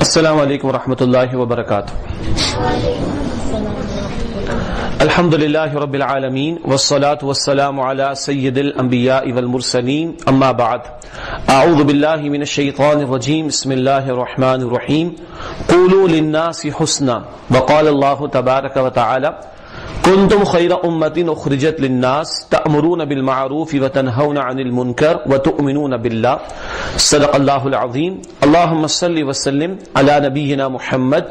السلام علیکم ورحمۃ اللہ وبرکاتہ. الحمد للہ رب العالمین والصلاة والسلام علی سید الانبیاء والمرسلین اما بعد. اعوذ باللہ من الشیطان الرجیم. بسم اللہ الرحمن الرحیم. قولوا للناس حسنا وقال اللہ تبارک وتعالی کنتم خیر امۃ اخرجت للناس تأمرون بالمعروف وتنہون عن المنکر وتؤمنون باللہ. صدق اللہ العظیم. اللہم صل وسلم علی نبینا محمد.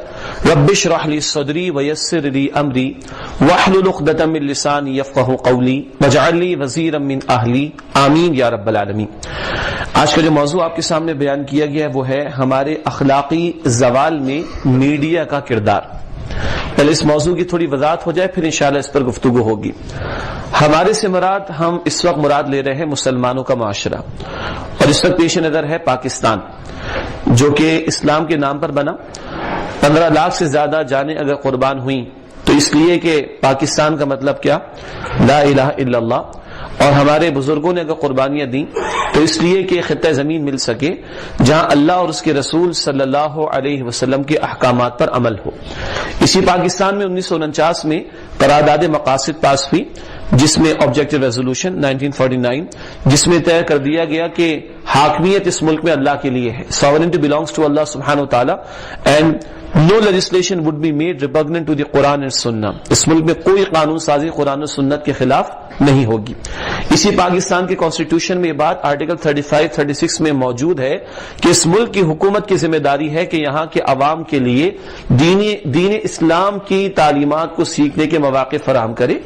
رب اشرح لی صدری ویسر لی امری واحلل عقدۃ من لسانی یفقہوا قولی واجعل لی وزیرا من اہلی. آمین یا رب العالمین. آج کا جو موضوع آپ کے سامنے بیان کیا گیا ہے وہ ہے ہمارے اخلاقی زوال میں میڈیا کا کردار. پہلے اس موضوع کی تھوڑی وضاحت ہو جائے پھر انشاءاللہ اس پر گفتگو ہوگی. ہمارے سے مراد ہم اس وقت مراد لے رہے ہیں مسلمانوں کا معاشرہ، اور اس وقت پیش نظر ہے پاکستان جو کہ اسلام کے نام پر بنا. 15 لاکھ سے زیادہ جانیں اگر قربان ہوئیں تو اس لیے کہ پاکستان کا مطلب کیا؟ لا الہ الا اللہ. اور ہمارے بزرگوں نے اگر قربانیاں دیں تو اس لیے کہ خطہ زمین مل سکے جہاں اللہ اور اس کے رسول صلی اللہ علیہ وسلم کے احکامات پر عمل ہو. اسی پاکستان میں 1949 میں قرارداد مقاصد پاس ہوئی جس میں آبجیکٹو ریزولوشن 1949 جس میں طے کر دیا گیا کہ حاکمیت اس ملک میں اللہ کے لیے ہے. sovereignty belongs to Allah subhanahu wa ta'ala and no legislation would be made repugnant to the Quran and Sunnah. اس ملک میں کوئی قانون سازی قرآن و سنت کے خلاف نہیں ہوگی. اسی پاکستان کے کانسٹیٹیوشن میں یہ بات آرٹیکل 35-36 میں موجود ہے کہ اس ملک کی حکومت کی ذمہ داری ہے کہ یہاں کے عوام کے لیے دین اسلام کی تعلیمات کو سیکھنے کے مواقع فراہم کرے،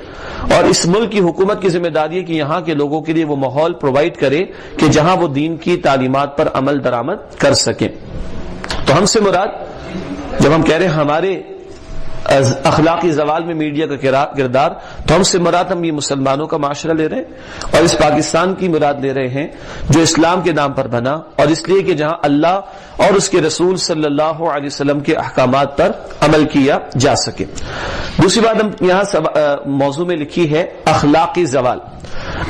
اور اس ملک کی حکومت کی ذمہ داری ہے کہ یہاں کے لوگوں کے لیے وہ ماحول پرووائڈ کرے کہ جہاں وہ دین کی تعلیمات پر عمل درآمد کر سکیں. تو ہم سے مراد جب ہم کہہ رہے ہیں ہمارے اخلاقی زوال میں میڈیا کا کردار، تو ہم سے مراد ہم یہ مسلمانوں کا معاشرہ لے رہے ہیں اور اس پاکستان کی مراد لے رہے ہیں جو اسلام کے نام پر بنا، اور اس لیے کہ جہاں اللہ اور اس کے رسول صلی اللہ علیہ وسلم کے احکامات پر عمل کیا جا سکے. دوسری بات ہم یہاں موضوع میں لکھی ہے اخلاقی زوال.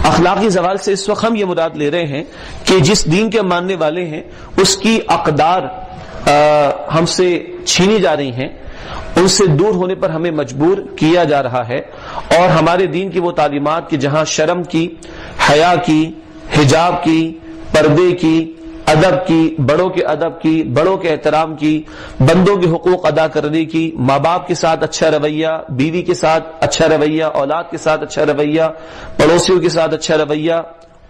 اخلاقی زوال سے اس وقت ہم یہ مراد لے رہے ہیں کہ جس دین کے ماننے والے ہیں اس کی اقدار ہم سے چھینی جا رہی ہیں، ان سے دور ہونے پر ہمیں مجبور کیا جا رہا ہے، اور ہمارے دین کی وہ تعلیمات کہ جہاں شرم کی، حیا کی، حجاب کی، پردے کی، ادب کی، بڑوں کے ادب کی، بڑوں کے احترام کی، بندوں کے حقوق ادا کرنے کی، ماں باپ کے ساتھ اچھا رویہ، بیوی کے ساتھ اچھا رویہ، اولاد کے ساتھ اچھا رویہ، پڑوسیوں کے ساتھ اچھا رویہ،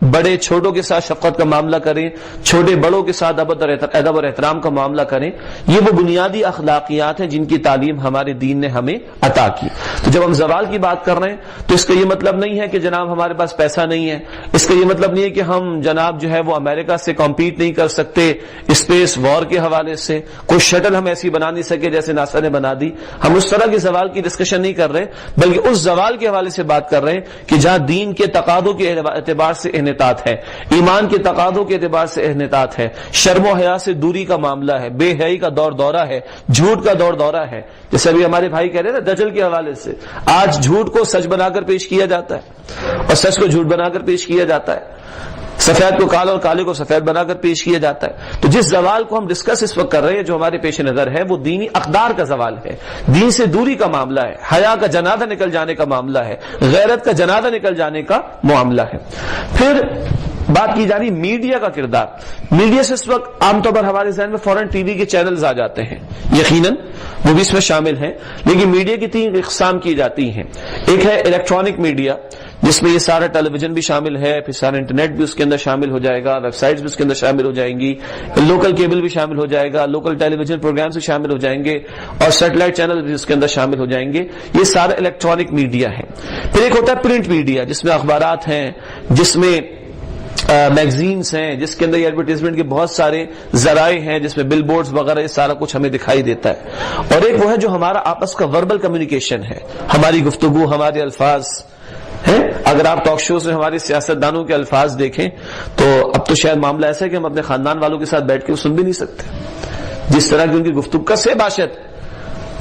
بڑے چھوٹوں کے ساتھ شفقت کا معاملہ کریں، چھوٹے بڑوں کے ساتھ ادب اور احترام کا معاملہ کریں. یہ وہ بنیادی اخلاقیات ہیں جن کی تعلیم ہمارے دین نے ہمیں عطا کی. تو جب ہم زوال کی بات کر رہے ہیں تو اس کا یہ مطلب نہیں ہے کہ جناب ہمارے پاس پیسہ نہیں ہے، اس کا یہ مطلب نہیں ہے کہ ہم جناب جو ہے وہ امریکہ سے کمپیٹ نہیں کر سکتے اسپیس وار کے حوالے سے، کوئی شٹل ہم ایسی بنا نہیں سکے جیسے ناسا نے بنا دی. ہم اس طرح کے زوال کی ڈسکشن نہیں کر رہے، بلکہ اس زوال کے حوالے سے بات کر رہے ہیں کہ جہاں دین کے تقاضوں کے اعتبار سے انحطاط ہے، ایمان کے تقاضوں کے اعتبار سے انحطاط ہے، شرم و حیا سے دوری کا معاملہ ہے، بے حیائی کا دور دورہ ہے، جھوٹ کا دور دورہ ہے. جیسے ابھی ہمارے بھائی کہہ رہے ہیں نا دجل کے حوالے سے، آج جھوٹ کو سچ بنا کر پیش کیا جاتا ہے اور سچ کو جھوٹ بنا کر پیش کیا جاتا ہے، سفید کو کالا اور کالے کو سفید بنا کر پیش کیا جاتا ہے. تو جس زوال کو ہم ڈسکس اس وقت کر رہے ہیں جو ہمارے پیش نظر ہے وہ دینی اقدار کا زوال ہے، دین سے دوری کا معاملہ ہے، حیا کا جنازہ نکل جانے کا معاملہ ہے، غیرت کا جنازہ نکل جانے کا معاملہ ہے. پھر بات کی جانی میڈیا کا کردار. میڈیا سے اس وقت عام طور پر ہمارے ذہن میں فوراً ٹی وی کے چینلز آ جاتے ہیں، یقیناً وہ بھی اس میں شامل ہیں، لیکن میڈیا کی 3 اقسام کی جاتی ہیں. ایک ہے الیکٹرانک میڈیا جس میں یہ سارا ٹیلی ویژن بھی شامل ہے، پھر سارا انٹرنیٹ بھی اس کے اندر شامل ہو جائے گا، ویب سائٹس بھی اس کے اندر شامل ہو جائیں گی، لوکل کیبل بھی شامل ہو جائے گا، لوکل ٹیلی ویژن پروگرامز بھی شامل ہو جائیں گے، اور سیٹلائٹ چینل بھی اس کے اندر شامل ہو جائیں گے. یہ سارا الیکٹرانک میڈیا ہے. پھر ایک ہوتا ہے پرنٹ میڈیا جس میں اخبارات ہیں، جس میں میگزینز ہیں، جس کے اندر ایڈورٹائزمنٹ کے بہت سارے ذرائع ہیں، جس میں بل بورڈز وغیرہ یہ سارا کچھ ہمیں دکھائی دیتا ہے. اور ایک وہ ہے جو ہمارا آپس کا وربل کمیونیکیشن ہے، ہماری گفتگو، ہمارے الفاظ ہیں. اگر آپ ٹاک شوز میں ہمارے سیاستدانوں کے الفاظ دیکھیں تو اب تو شاید معاملہ ایسا ہے کہ ہم اپنے خاندان والوں کے ساتھ بیٹھ کے سن بھی نہیں سکتے، جس طرح کی ان کی گفتگو کا سے باشد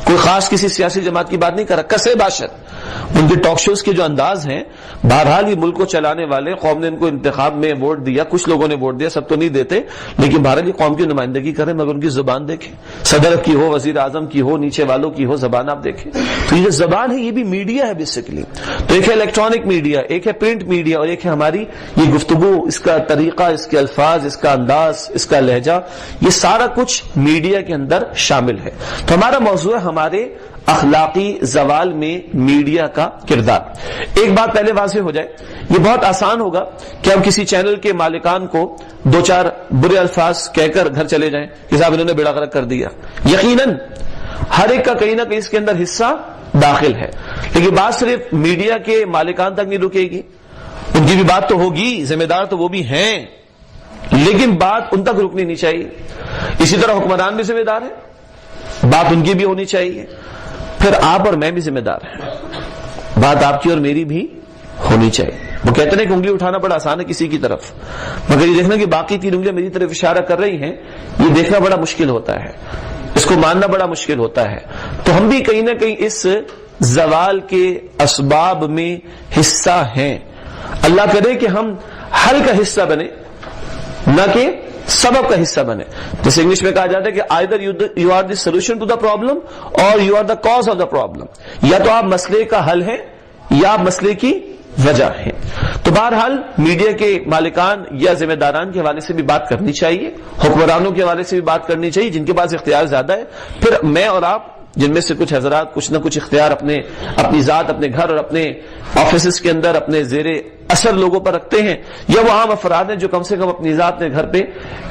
کوئی خاص کسی سیاسی جماعت کی بات نہیں کر رہا، کسے باشد ان کے ٹاک شوز کے جو انداز ہیں، بہرحال یہ ملک کو چلانے والے، قوم نے ان کو انتخاب میں ووٹ دیا، کچھ لوگوں نے ووٹ دیا، سب تو نہیں دیتے، لیکن بہرحال یہ قوم کی نمائندگی کریں، مگر ان کی زبان دیکھیں، صدر کی ہو، وزیر اعظم کی ہو، نیچے والوں کی ہو، زبان آپ دیکھیں۔ تو یہ جو زبان ہے یہ بھی میڈیا ہے بیسیکلی۔ تو ایک ہے الیکٹرانک میڈیا، ایک ہے پرنٹ میڈیا، اور ایک ہے ہماری یہ گفتگو، اس کا طریقہ، اس کے الفاظ، اس کا انداز، اس کا لہجہ، یہ سارا کچھ میڈیا کے اندر شامل ہے۔ تو ہمارا موضوع ہے ہمارے اخلاقی زوال میں میڈیا کا کردار۔ ایک بات پہلے واضح ہو جائے، یہ بہت آسان ہوگا کہ ہم کسی چینل کے مالکان کو دو چار برے الفاظ کہہ کر گھر چلے جائیں کہ صاحب انہوں نے بیڑا غرق کر دیا۔ یقیناً ہر ایک کا کہیں نہ کہیں اس کے اندر حصہ داخل ہے، لیکن بات صرف میڈیا کے مالکان تک نہیں رکے گی، ان کی بھی بات تو ہوگی، ذمہ دار تو وہ بھی ہیں، لیکن بات ان تک رکنی نہیں چاہیے۔ اسی طرح حکمران بھی ذمہ دار ہے، بات ان کی بھی ہونی چاہیے، پھر آپ اور میں بھی ذمہ دار ہیں، بات آپ کی اور میری بھی ہونی چاہیے۔ وہ کہتے ہیں کہ انگلی اٹھانا بڑا آسان ہے کسی کی طرف، مگر یہ دیکھنا کہ باقی تین انگلیاں میری طرف اشارہ کر رہی ہیں، یہ دیکھنا بڑا مشکل ہوتا ہے، اس کو ماننا بڑا مشکل ہوتا ہے۔ تو ہم بھی کہیں نہ کہیں اس زوال کے اسباب میں حصہ ہیں۔ اللہ کرے کہ ہم حل کا حصہ بنے، نہ کہ سبب کا حصہ بنے۔ جیسے انگلش میں کہا جاتا ہے کہ either you are the solution to the problem or you are the cause of the problem، یا تو آپ مسئلے کا حل ہیں یا آپ مسئلے کی وجہ ہیں۔ تو بہرحال میڈیا کے مالکان یا ذمہ داران کے حوالے سے بھی بات کرنی چاہیے، حکمرانوں کے حوالے سے بھی بات کرنی چاہیے جن کے پاس اختیار زیادہ ہے، پھر میں اور آپ جن میں سے کچھ حضرات کچھ نہ کچھ اختیار اپنی ذات، اپنے گھر اور اپنے آفیسز کے اندر اپنے زیر اثر لوگوں پر رکھتے ہیں، یا وہ عام افراد ہیں جو کم سے کم اپنی ذات اپنے گھر پہ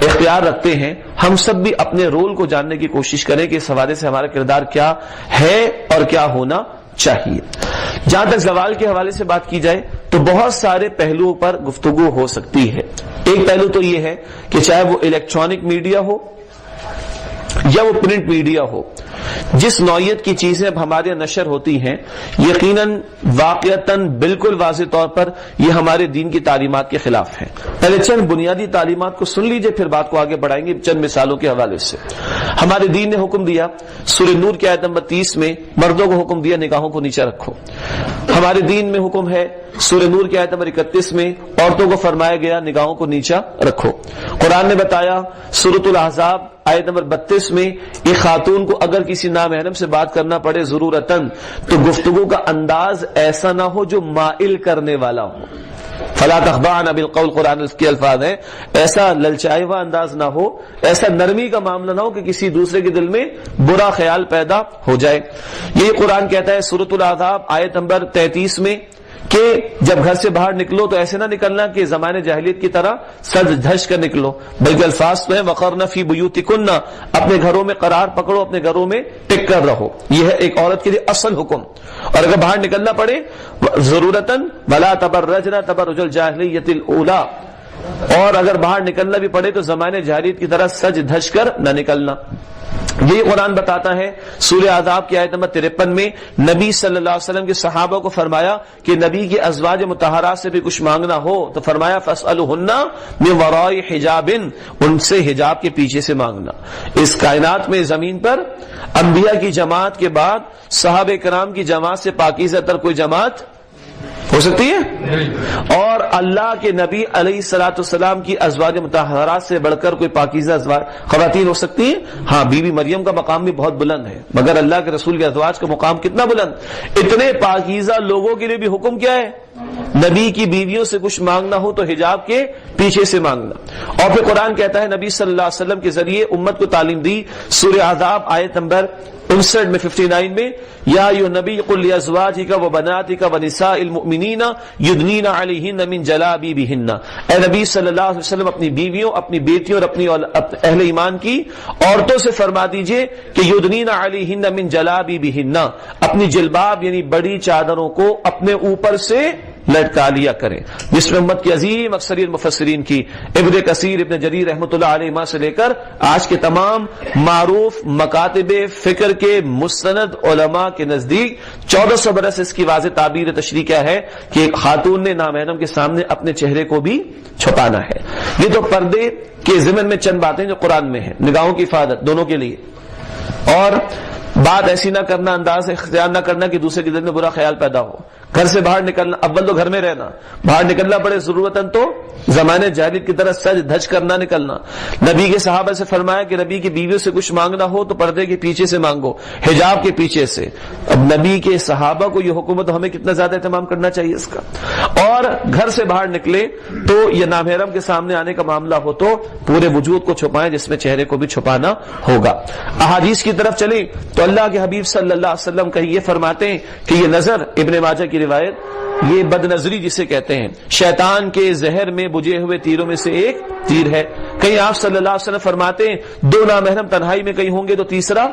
اختیار رکھتے ہیں، ہم سب بھی اپنے رول کو جاننے کی کوشش کریں کہ اس حوالے سے ہمارا کردار کیا ہے اور کیا ہونا چاہیے۔ جہاں تک زوال کے حوالے سے بات کی جائے تو بہت سارے پہلوؤں پر گفتگو ہو سکتی ہے۔ ایک پہلو تو یہ ہے کہ چاہے وہ الیکٹرانک میڈیا ہو یا وہ پرنٹ میڈیا ہو، جس نوعیت کی چیزیں اب ہمارے نشر ہوتی ہیں، یقیناً واقعتاً بالکل واضح طور پر یہ ہمارے دین کی تعلیمات کے خلاف ہیں۔ پہلے چند بنیادی تعلیمات کو سن لیجئے، پھر بات کو آگے بڑھائیں گے چند مثالوں کے حوالے سے۔ ہمارے دین نے حکم دیا، سورہ نور کی آیت نمبر 30 میں مردوں کو حکم دیا نگاہوں کو نیچے رکھو۔ ہمارے دین میں حکم ہے سورہ نور کی آیت نمبر 31 میں عورتوں کو فرمایا گیا نگاہوں کو نیچا رکھو۔ قرآن نے بتایا سورۃ الاحزاب آیت نمبر 32 میں ایک خاتون کو اگر کسی نامحرم سے بات کرنا پڑے ضرورتاً تو گفتگو کا انداز ایسا نہ ہو جو مائل کرنے والا ہو، فلا تخضعن بالقول، قرآن اس کے الفاظ ہیں، ایسا للچائے ہوا انداز نہ ہو، ایسا نرمی کا معاملہ نہ ہو کہ کسی دوسرے کے دل میں برا خیال پیدا ہو جائے۔ یہ قرآن کہتا ہے سورۃ الاحزاب آیت نمبر 33 میں کہ جب گھر سے باہر نکلو تو ایسے نہ نکلنا کہ زمانے جاہلیت کی طرح سج دھج کر نکلو، بلکہ الفاظ تو ہیں وقرن فی بیوتکن، اپنے گھروں میں قرار پکڑو، اپنے گھروں میں ٹک کر رہو۔ یہ ہے ایک عورت کے لیے اصل حکم۔ اور اگر باہر نکلنا پڑے ضرورتاً ولا تبرجن تبرج الجاہلیت الاولی، اور اگر باہر نکلنا بھی پڑے تو زمانے جاہلیت کی طرح سج دھج کر نہ نکلنا۔ یہی قرآن بتاتا ہے سورہ احزاب کی آیت نمبر 53 میں نبی صلی اللہ علیہ وسلم کے صحابہ کو فرمایا کہ نبی کی ازواج مطہرات سے بھی کچھ مانگنا ہو تو فرمایا فاسألوہن من وراء حجاب، ان سے حجاب کے پیچھے سے مانگنا۔ اس کائنات میں زمین پر انبیاء کی جماعت کے بعد صحابہ کرام کی جماعت سے پاکیزہ تر کوئی جماعت ہو سکتی ہے؟ اور اللہ کے نبی علیہ الصلوۃ والسلام کی ازواج مطہرات سے بڑھ کر کوئی پاکیزہ خواتین ہو سکتی ہیں؟ ہاں، بی بی مریم کا مقام بھی بہت بلند ہے، مگر اللہ کے رسول کے ازواج کا مقام کتنا بلند۔ اتنے پاکیزہ لوگوں کے لیے بھی حکم کیا ہے؟ نبی کی بیویوں سے کچھ مانگنا ہو تو حجاب کے پیچھے سے مانگنا۔ اور پھر قرآن کہتا ہے نبی صلی اللہ علیہ وسلم کے ذریعے امت کو تعلیم دی، سورہ احزاب آیت نمبر 59 میں 59 میں یا ایھا نبی قل لازواجک وبناتک ونساء المؤمنین یدنین علیہن من جلابیبہن، اے نبی صلی اللہ علیہ وسلم اپنی بیویوں، اپنی بیٹیوں اور اپنی اہل ایمان کی عورتوں سے فرما دیجئے کہ یدنین علیہن من جلابیبہن، اپنی جلباب یعنی بڑی چادروں کو اپنے اوپر سے لٹکا لیا کریں، جس میں امت کی عظیم اکثریت مفسرین کی ابن کثیر، ابن جریر رحمۃ اللہ علیہ سے لے کر آج کے تمام معروف مکاتب فکر کے مستند علماء کے نزدیک 1400 برس اس کی واضح تعبیر تشریح کیا ہے کہ ایک خاتون نے نامحرم کے سامنے اپنے چہرے کو بھی چھپانا ہے۔ یہ تو پردے کے ضمن میں چند باتیں جو قرآن میں ہیں، نگاہوں کی حفاظت دونوں کے لیے، اور بات ایسی نہ کرنا، انداز اختیار نہ کرنا کہ دوسرے کے دل میں برا خیال پیدا ہو. گھر سے باہر نکلنا، اول تو گھر میں رہنا، باہر نکلنا پڑے ضرورتاً تو زمانے جاہلیت کی طرح سج دھج کر نہ نکلنا. نبی کے صحابہ سے فرمایا کہ نبی کی بیویوں سے کچھ مانگنا ہو تو پردے کے پیچھے سے مانگو، حجاب کے پیچھے سے. اب نبی کے صحابہ کو یہ حکومت، ہمیں کتنا زیادہ اہتمام کرنا چاہیے اس کا. اور گھر سے باہر نکلے تو یہ نامحرم کے سامنے آنے کا معاملہ ہو تو پورے وجود کو چھپائیں، جس میں چہرے کو بھی چھپانا ہوگا. احادیث کی طرف چلیں تو اللہ کے حبیب صلی اللہ علیہ وسلم کہیں یہ فرماتے ہیں کہ یہ نظر، ابن ماجہ کی روایت، یہ بد نظری جسے کہتے ہیں، شیطان کے زہر میں بجھے ہوئے تیروں میں سے ایک تیر ہے. کہیں آپ صلی اللہ علیہ وسلم فرماتے ہیں دو نامحرم تنہائی میں کہیں ہوں گے تو تیسرا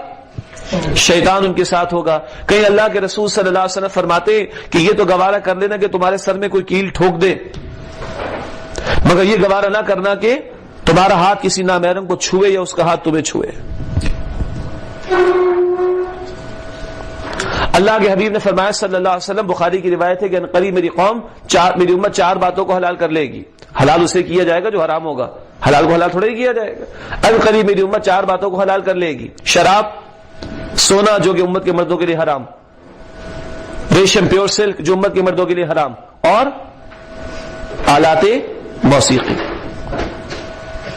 شیطان ان کے ساتھ ہوگا. کہیں اللہ کے رسول صلی اللہ علیہ وسلم فرماتے ہیں کہ یہ تو گوارا کر لینا کہ تمہارے سر میں کوئی کیل ٹھوک دے، مگر یہ گوارا نہ کرنا کہ تمہارا ہاتھ کسی نامحرم کو چھوئے یا اس کا ہاتھ تمہیں چھوئے. اللہ کے حبیب نے فرمایا صلی اللہ علیہ وسلم، بخاری کی روایت ہے کہ ان قریب میری امت چار باتوں کو حلال کر لے گی. حلال اسے کیا جائے گا جو حرام ہوگا، حلال کو حلال تھوڑا ہی کیا جائے گا. ان قریب میری امت چار باتوں کو حلال کر لے گی: شراب، سونا جو کہ امت کے مردوں کے لیے حرام، ریشم پیور سلک جو امت کے مردوں کے لیے حرام، اور آلات موسیقی.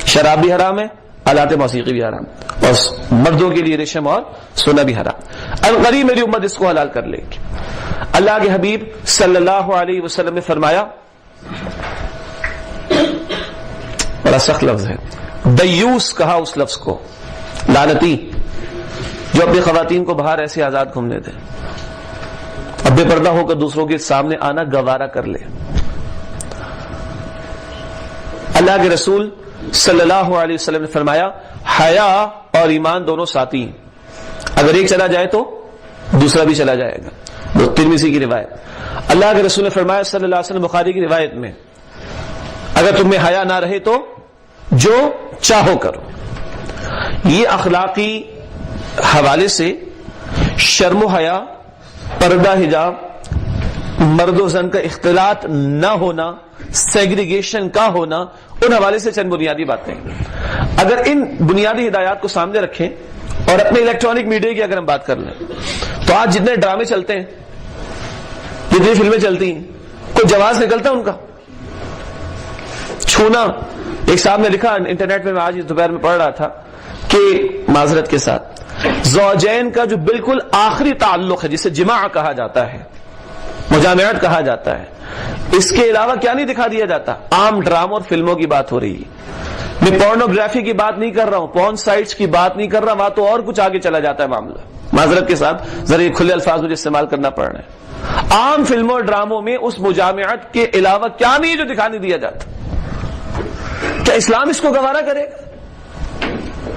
شراب بھی حرام ہے، آلات موسیقی بھی حرام، اور مردوں کے لیے ریشم اور سونا بھی حرام. القریب میری امت اس کو حلال کر لے گی. اللہ کے حبیب صلی اللہ علیہ وسلم نے فرمایا، بڑا سخت لفظ ہے، دیوس کہا اس لفظ کو، لعنتی جو اپنی خواتین کو باہر ایسے آزاد گھومنے دے، اب بے پردہ ہو کر دوسروں کے سامنے آنا گوارا کر لے. اللہ کے رسول صلی اللہ علیہ وسلم نے فرمایا، حیا اور ایمان دونوں ساتھی ہیں، اگر ایک چلا جائے تو دوسرا بھی چلا جائے گا. ترمذی کی روایت. اللہ کے رسول نے فرمایا صلی اللہ علیہ وسلم، بخاری کی روایت میں، اگر تمہیں حیا نہ رہے تو جو چاہو کرو. یہ اخلاقی حوالے سے شرم و حیا، پردہ حجاب، مرد و زن کا اختلاط نہ ہونا، سیگریگیشن کا ہونا، ان حوالے سے چند بنیادی باتیں. اگر ان بنیادی ہدایات کو سامنے رکھیں اور اپنے الیکٹرانک میڈیا کی اگر ہم بات کر لیں تو آج جتنے ڈرامے چلتے ہیں، جتنی فلمیں چلتی ہیں، کوئی جواز نکلتا ہے ان کا چھونا. ایک صاحب نے لکھا انٹرنیٹ میں آج دوپہر میں پڑھ رہا تھا کہ معذرت کے ساتھ زوجین کا جو بالکل آخری تعلق ہے جسے جماع کہا جاتا ہے، مجامعت کہا جاتا ہے، اس کے علاوہ کیا نہیں دکھا دیا جاتا؟ عام ڈراموں اور فلموں کی بات ہو رہی ہے. میں پورنوگرافی کی بات نہیں کر رہا ہوں، پورن سائٹس کی بات نہیں کر رہا، وہاں تو اور کچھ آگے چلا جاتا ہے معاملہ. معذرت کے ساتھ ذرا یہ کھلے الفاظ مجھے استعمال کرنا پڑ رہا ہے. عام فلموں اور ڈراموں میں اس مجامعت کے علاوہ کیا نہیں جو دکھا نہیں دیا جاتا؟ کیا اسلام اس کو گوارا کرے گا؟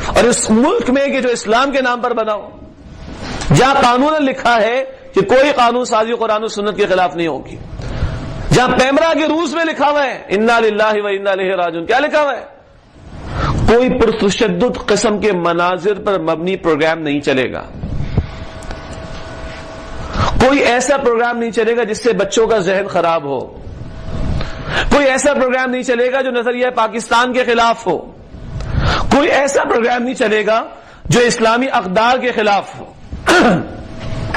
اور اس ملک میں کہ جو اسلام کے نام پر بنا ہو، جہاں قانون لکھا ہے کہ کوئی قانون سازی قرآن و سنت کے خلاف نہیں ہوگی، جہاں پیمرا کے روس میں لکھا ہوا ہے انا للہ و انا الیہ راجعون، کیا لکھا ہوا ہے؟ کوئی پرتشدد قسم کے مناظر پر مبنی پروگرام نہیں چلے گا، کوئی ایسا پروگرام نہیں چلے گا جس سے بچوں کا ذہن خراب ہو، کوئی ایسا پروگرام نہیں چلے گا جو نظریہ پاکستان کے خلاف ہو، کوئی ایسا پروگرام نہیں چلے گا جو اسلامی اقدار کے خلاف ہو.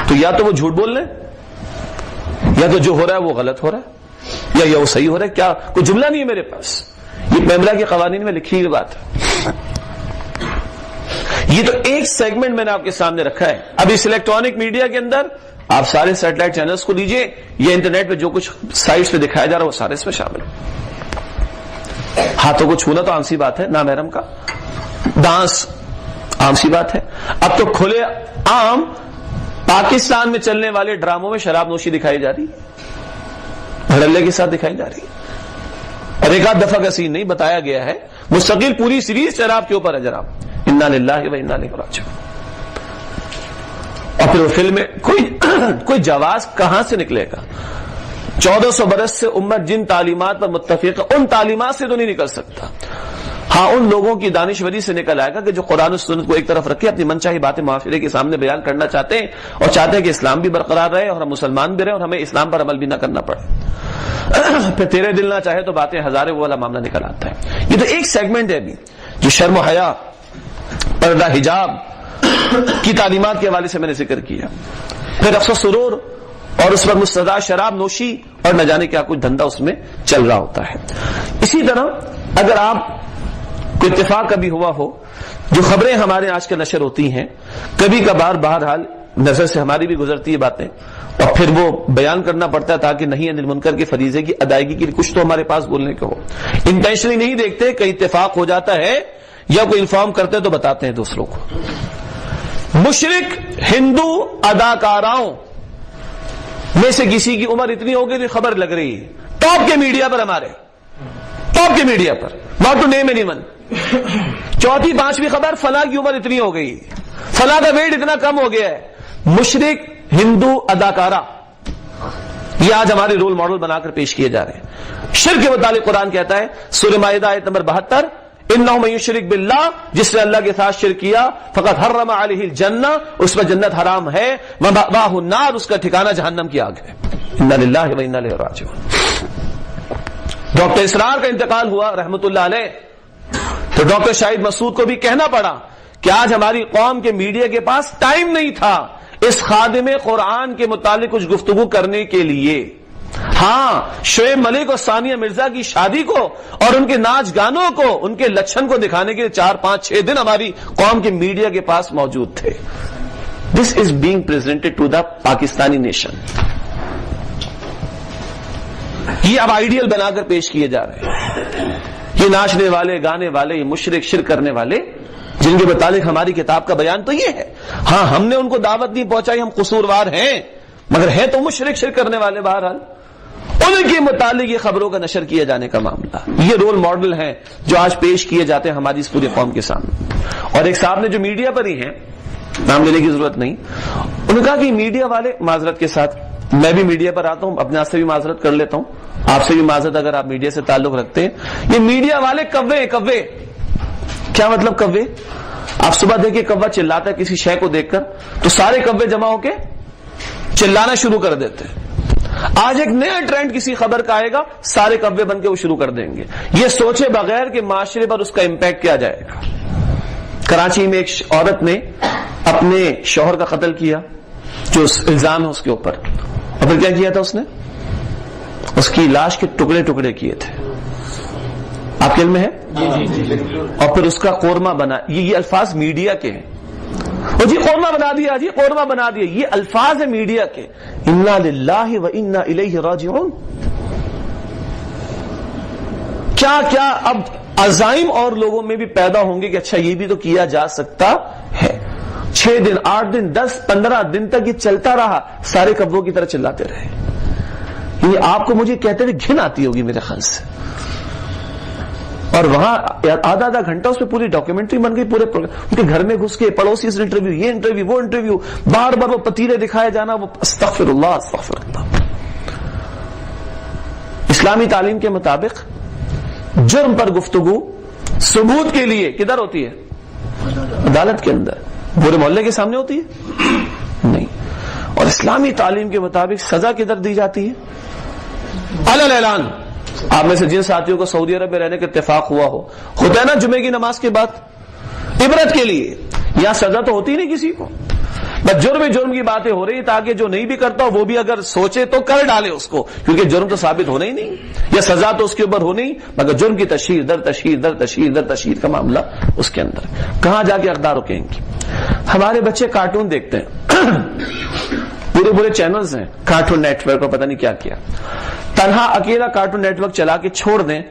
تو یا تو وہ جھوٹ بول لیں، یا تو جو ہو رہا ہے وہ غلط ہو رہا ہے، یا وہ صحیح ہو رہا ہے. کیا کوئی جملہ نہیں ہے میرے پاس، یہ پیمرا کے قوانین میں لکھی ہوئی بات ہے. یہ تو ایک سیگمنٹ میں نے آپ کے سامنے رکھا ہے. اب اس الیکٹرانک میڈیا کے اندر آپ سارے سیٹلائٹ چینلز کو لیجئے، یہ انٹرنیٹ پہ جو کچھ سائٹس پہ دکھایا جا رہا ہے وہ سارے اس میں شامل ہے. ہاتھوں کو چھونا تو عام سی بات ہے، نامحرم کا ڈانس عام سی بات ہے. اب تو کھلے عام پاکستان میں چلنے والے ڈراموں میں شراب نوشی دکھائی جا رہی، دھڑلے کے ساتھ دکھائی جا رہی، اور ایک آدھ دفعہ کا سین نہیں بتایا گیا ہے، مستقل پوری سیریز شراب کے اوپر ہے جناب. انا للہ و انا الیہ راجعون. اور پھر وہ فلم میں کوئی جواز کہاں سے نکلے گا؟ 1400 برس سے امت جن تعلیمات پر متفق ہے ان تعلیمات سے تو نہیں نکل سکتا. ہاں ان لوگوں کی دانشوری سے نکل آئے گا کہ جو قرآن و سنت کو ایک طرف رکھے اپنی منچاہی باتیں معاشرے کے سامنے بیان کرنا چاہتے ہیں، اور چاہتے ہیں کہ اسلام بھی برقرار رہے اور ہم مسلمان بھی رہے اور ہمیں اسلام پر عمل بھی نہ کرنا پڑے. پھر تیرے دل نہ چاہے تو باتیں ہزاریں، وہ والا معاملہ نکل آتا ہے. یہ تو ایک سیگمنٹ ہے ابھی جو شرم و حیا، پردہ حجاب، کی تعلیمات کے حوالے سے میں نے ذکر کیا. پھر رقص و سرور اور اس پر مستدعا شراب نوشی اور نہ جانے کیا کچھ دھندا اس میں چل رہا ہوتا ہے. اسی طرح اگر آپ کو اتفاق کبھی ہوا ہو، جو خبریں ہمارے آج کل نشر ہوتی ہیں کبھی کبھار بہرحال نظر سے ہماری بھی گزرتی ہے باتیں، اور پھر وہ بیان کرنا پڑتا ہے تاکہ نہیں انل منکر کے فریضے کی ادائیگی کے لیے کچھ تو ہمارے پاس بولنے کو ہو. انٹینشنلی نہیں دیکھتے، کہیں اتفاق ہو جاتا ہے یا کوئی انفارم کرتے تو بتاتے ہیں دوسروں کو. مشرک ہندو اداکاراؤں میں سے کسی کی عمر اتنی ہو گئی خبر لگ رہی ہے ٹاپ کے میڈیا پر، ہمارے ٹاپ کے میڈیا پر، not to name anyone, چوتھی پانچویں خبر فلاں کی عمر اتنی ہو گئی، فلاں کا ویٹ اتنا کم ہو گیا ہے. مشرک ہندو اداکارہ یہ آج ہمارے رول ماڈل بنا کر پیش کیے جا رہے ہیں. شرک کے متعلق قرآن کہتا ہے سورہ مائدہ آیت نمبر 72 انہ من یشرک باللہ، جس نے اللہ کے ساتھ شرک کیا فقد حرم علیہ الجنہ، اس پر جنت حرام ہے، ومأواہ النار، اس کا ٹھکانہ جہنم کی آگ ہے. انا للہ و انا الیہ راجعون. ڈاکٹر اسرار کا انتقال ہوا رحمت اللہ علیہ، تو ڈاکٹر شاہد مسعود کو بھی کہنا پڑا کہ آج ہماری قوم کے میڈیا کے پاس ٹائم نہیں تھا اس خادم قرآن کے متعلق کچھ گفتگو کرنے کے لیے. ہاں، شعیب ملک اور ثانیہ مرزا کی شادی کو اور ان کے ناچ گانوں کو، ان کے لچھن کو دکھانے کے لیے 4 5 6 دن ہماری قوم کے میڈیا کے پاس موجود تھے. This is being presented to the Pakistani nation. یہ اب آئیڈیل بنا کر پیش کیے جا رہے ہیں. یہ ناچنے والے، گانے والے، یہ مشرک شرک کرنے والے جن کے متعلق ہماری کتاب کا بیان تو یہ ہے. ہاں، ہم نے ان کو دعوت نہیں پہنچائی، ہم قصوروار ہیں، مگر ہے تو مشرک شرک کرنے والے. بہرحال ان کے متعلق یہ خبروں کا نشر کیا جانے کا معاملہ، یہ رول ماڈل ہیں جو آج پیش کیے جاتے ہیں ہماری اس پوری قوم کے سامنے. اور ایک صاحب نے جو میڈیا پر ہی ہیں، نام لینے کی ضرورت نہیں، انہوں نے کہا کہ میڈیا والے، معذرت کے ساتھ میں بھی میڈیا پر آتا ہوں، اپنے آپ سے بھی معذرت کر لیتا ہوں، آپ سے بھی معذرت اگر آپ میڈیا سے تعلق رکھتے ہیں، یہ میڈیا والے کوے. کیا مطلب کوے؟ آپ صبح دیکھیں کوا چلاتا ہے کسی شے کو دیکھ کر تو سارے کوے جمع ہو کے چلانا شروع کر دیتے ہیں. آج ایک نیا ٹرینڈ کسی خبر کا آئے گا، سارے کوے بن کے وہ شروع کر دیں گے، یہ سوچے بغیر کہ معاشرے پر اس کا امپیکٹ کیا جائے گا. کراچی میں ایک عورت نے اپنے شوہر کا قتل کیا، جو الزام ہے اس کے اوپر، اور پھر کیا کیا تھا اس نے؟ اس کی لاش کے ٹکڑے ٹکڑے کیے تھے. آپ کے علم میں ہے؟ اور پھر اس کا قورمہ بنا. یہ الفاظ میڈیا کے ہیں. اور جی قورمہ بنا دیا، جی قورمہ بنا دیا، یہ الفاظ ہیں میڈیا کے. انا للہ و انا الیہ راجعون. کیا کیا اب عزائم اور لوگوں میں بھی پیدا ہوں گے کہ اچھا یہ بھی تو کیا جا سکتا ہے. 6 دن 8 دن 10 15 دن تک یہ چلتا رہا، سارے کبوں کی طرح چلاتے رہے. یہ آپ کو مجھے کہتے ہوئے گھن آتی ہوگی میرے خیال سے. اور وہاں آدھا گھنٹہ اس پہ پوری ڈاکیومنٹری بن گئی، پورے ان کے گھر میں گھس کے پڑوسی سے انٹرویو، یہ انٹرویو، وہ انٹرویو، بار بار وہ پتیلے دکھائے جانا. وہ استغفر اللہ استغفر اللہ. اسلامی تعلیم کے مطابق جرم پر گفتگو ثبوت کے لیے کدھر ہوتی ہے؟ عدالت کے اندر. پورے محلے کے سامنے ہوتی ہے؟ نہیں. اور اسلامی تعلیم کے مطابق سزا کدھر دی جاتی ہے؟ علی الاعلان. آپ میں سے جن ساتھیوں کو سعودی عرب میں رہنے کا اتفاق ہوا ہوتا ہے نا جمعے کی نماز کے بعد عبرت کے لیے، یا سزا تو ہوتی نہیں کسی کو، بس جرم کی باتیں ہو رہی تاکہ جو نہیں بھی کرتا وہ بھی اگر سوچے تو کر ڈالے اس کو، کیونکہ جرم تو ثابت ہونا ہی نہیں، یا سزا تو اس کے اوپر ہونی، مگر جرم کی تشہیر در تشہیر در تشہیر در تشہیر کا معاملہ اس کے اندر. کہاں جا کے اقدار رکیں گی؟ ہمارے بچے کارٹون دیکھتے ہیں، پورے چینلز ہیں، کارٹون نیٹ ورک، اور پتہ نہیں کیا کیا. تنہا اکیلا کارٹون نیٹ ورک چلا کے چھوڑ دیں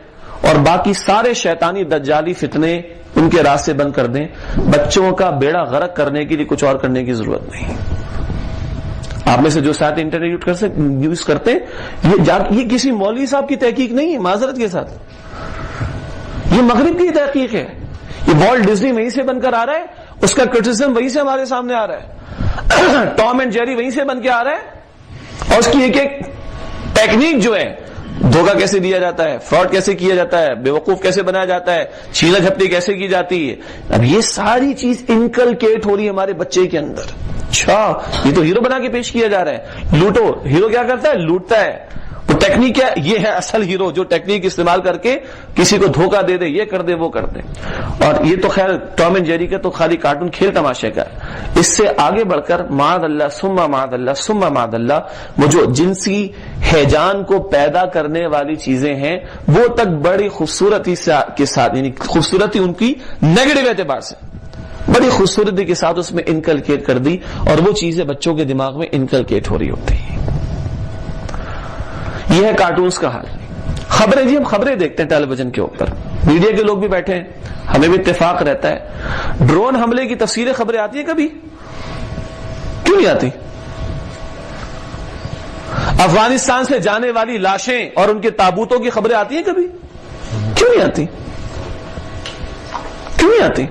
اور باقی سارے شیطانی دجالی فتنے ان کے راستے بند کر دیں. بچوں کا بیڑا غرق کرنے کے لیے کچھ اور کرنے کی ضرورت نہیں. آپ میں سے جو ساتھ انٹرنیٹ یوز کرتے ہیں، یہ کسی مولوی صاحب کی تحقیق نہیں ہے، معذرت کے ساتھ یہ مغرب کی تحقیق ہے. یہ والٹ ڈزنی وہیں سے بن کر آ رہا ہے، اس کا کرٹیسزم وہیں سے ہمارے سامنے آ رہا ہے. ٹام اینڈ جیری وہیں سے بن کے آ رہا ہے، اور اس کی ایک ایک ٹیکنیک جو ہے، دھوکہ کیسے دیا جاتا ہے، فراڈ کیسے کیا جاتا ہے، بیوقوف کیسے بنایا جاتا ہے، چھیلا جھپٹی کیسے کی جاتی ہے. اب یہ ساری چیز انکلکیٹ ہو رہی ہے ہمارے بچے کے اندر. اچھا یہ تو ہیرو بنا کے پیش کیا جا رہا ہے. لوٹو، ہیرو کیا کرتا ہے؟ لوٹتا ہے. وہ ٹیکنیک ہے، یہ ہے اصل ہیرو جو ٹیکنیک استعمال کر کے کسی کو دھوکہ دے دے، یہ کر دے وہ کر دے. اور یہ تو خیر ٹام اینڈ جیری کا تو خالی کارٹون کھیل تماشے کا ہے. اس سے آگے بڑھ کر معاذ اللہ ثم معاذ اللہ ثم معاذ اللہ وہ جو جنسی ہیجان کو پیدا کرنے والی چیزیں ہیں وہ تک بڑی خوبصورتی کے ساتھ، یعنی خوبصورتی ان کی نیگیٹو اعتبار سے بڑی خوبصورتی کے ساتھ اس میں انکلکیٹ کر دی، اور وہ چیزیں بچوں کے دماغ میں انکلکیٹ ہو رہی ہوتی ہیں. یہ ہے کارٹونز کا حال. خبریں جی، ہم خبریں دیکھتے ہیں ٹیلی ویژن کے اوپر، میڈیا کے لوگ بھی بیٹھے ہیں، ہمیں بھی اتفاق رہتا ہے. ڈرون حملے کی تفصیلی خبریں آتی ہیں کبھی؟ کیوں نہیں آتی؟ افغانستان سے جانے والی لاشیں اور ان کے تابوتوں کی خبریں آتی ہیں کبھی؟ کیوں نہیں آتی؟ کیوں نہیں آتی؟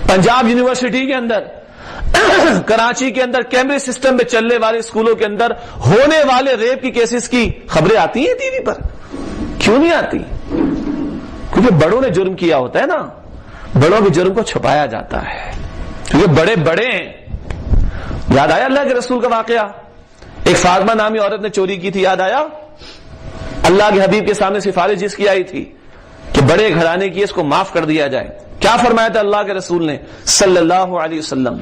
پنجاب یونیورسٹی کے اندر، کراچی کے اندر کیمرے سسٹم میں چلنے والے اسکولوں کے اندر ہونے والے ریپ کی کیسز کی خبریں آتی ہیں ٹی وی پر. کیوں نہیں آتی؟ کیونکہ بڑوں نے جرم کیا ہوتا ہے نا، بڑوں کے جرم کو چھپایا جاتا ہے کیونکہ بڑے بڑے ہیں. یاد آیا اللہ کے رسول کا واقعہ؟ ایک فاطمہ نامی عورت نے چوری کی تھی، یاد آیا؟ اللہ کے حبیب کے سامنے سفارش جس کی آئی تھی کہ بڑے گھرانے کی اس کو معاف کر دیا جائے. کیا فرمایا تھا اللہ کے رسول نے صلی اللہ علیہ وسلم؟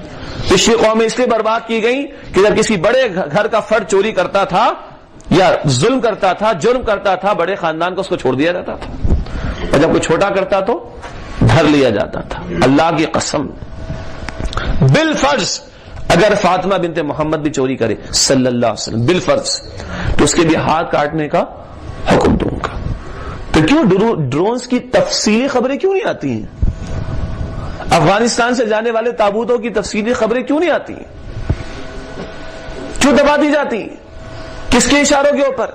پچھلی قومیں اس لیے برباد کی گئی کہ جب کسی بڑے گھر کا فرد چوری کرتا تھا یا ظلم کرتا تھا، جرم کرتا تھا، بڑے خاندان کو اس کو چھوڑ دیا جاتا تھا، اور جب کوئی چھوٹا کرتا تو دھر لیا جاتا تھا. اللہ کی قسم بالفرض اگر فاطمہ بنت محمد بھی چوری کرے صلی اللہ علیہ وسلم بالفرض تو اس کے بھی ہاتھ کاٹنے کا حکم دوں گا. تو کیوں ڈرونز کی تفصیلی خبریں کیوں نہیں آتی ہیں؟ افغانستان سے جانے والے تابوتوں کی تفصیلی خبریں کیوں نہیں آتی ہیں؟ کیوں دبا دی جاتی ہیں؟ کس کے اشاروں کے اوپر؟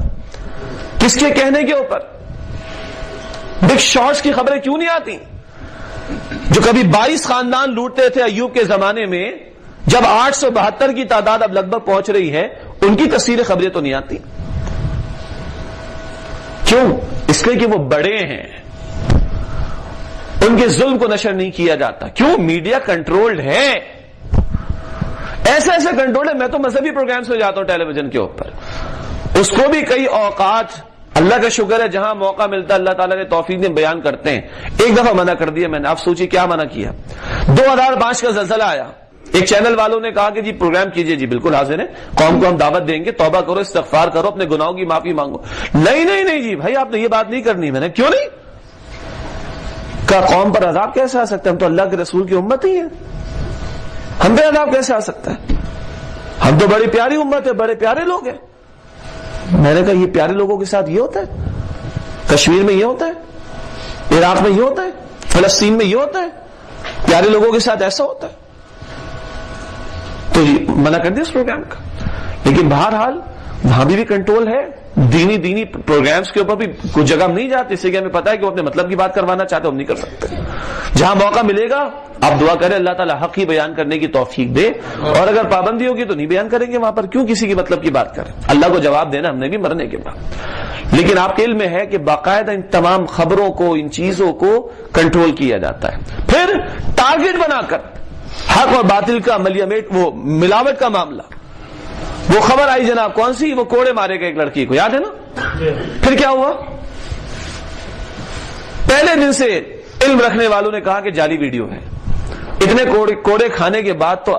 کس کے کہنے کے اوپر؟ بگ شاٹس کی خبریں کیوں نہیں آتی؟ جو کبھی 22 خاندان لوٹتے تھے ایوب کے زمانے میں، جب 872 کی تعداد اب لگ بھگ پہنچ رہی ہے، ان کی تفصیلی خبریں تو نہیں آتی. کیوں؟ اس لیے کہ وہ بڑے ہیں، ان کے ظلم کو نشر نہیں کیا جاتا. کیوں؟ میڈیا کنٹرولڈ ہے، ایسے ایسے کنٹرول ہے. میں تو مذہبی پروگرامز میں جاتا ہوں ٹیلی ویژن کے اوپر، اس کو بھی کئی اوقات اللہ کا شکر ہے جہاں موقع ملتا ہے اللہ تعالیٰ نے توفیق نے بیان کرتے ہیں. ایک دفعہ منع کر دیا میں نے، آپ سوچیے کیا منع کیا. 2005 کا زلزلہ آیا، ایک چینل والوں نے کہا کہ جی پروگرام کیجئے. جی بالکل حاضر ہیں، قوم کو ہم دعوت دیں گے، توبہ کرو، استغفار کرو، اپنے گناہوں کی معافی مانگو. نہیں جی بھائی آپ نے یہ بات نہیں کرنی. میں نے کیوں نہیں کہا؟ قوم پر عذاب کیسے آ سکتا ہے؟ ہم تو اللہ کے رسول کی امت ہی ہیں، ہم پہ عذاب کیسے آ سکتا ہے؟ ہم تو بڑی پیاری امت ہے، بڑے پیارے لوگ ہیں. میں نے کہا یہ پیارے لوگوں کے ساتھ یہ ہوتا ہے؟ کشمیر میں یہ ہوتا ہے، عراق میں یہ ہوتا ہے، فلسطین میں یہ ہوتا ہے، پیارے لوگوں کے ساتھ ایسا ہوتا ہے؟ تو منع کر دیا اس پروگرام کا. لیکن بہرحال وہاں بھی کنٹرول ہے. دینی پروگرامز کے اوپر بھی کچھ جگہ ہم نہیں جاتے، اس سے کہ ہمیں پتا ہے کہ وہ اپنے مطلب کی بات کروانا چاہتے ہم نہیں کر سکتے. جہاں موقع ملے گا آپ دعا کریں اللہ تعالیٰ حق ہی بیان کرنے کی توفیق دے، اور اگر پابندی ہوگی تو نہیں بیان کریں گے وہاں پر. کیوں کسی کی مطلب کی بات کریں؟ اللہ کو جواب دینا ہم نے بھی مرنے کے بعد. لیکن آپ کے علم میں ہے کہ باقاعدہ ان تمام خبروں کو، ان چیزوں کو کنٹرول کیا جاتا ہے. پھر ٹارگٹ بنا کر حق اور باطل کا وہ ملاوٹ کا معاملہ، وہ خبر آئی جناب کون سی، وہ کوڑے مارے گا ایک لڑکی کو، یاد ہے نا؟ پھر کیا ہوا؟ پہلے دن سے علم رکھنے والوں نے کہا کہ جعلی ویڈیو ہے. اتنے کوڑے کھانے کے بعد تو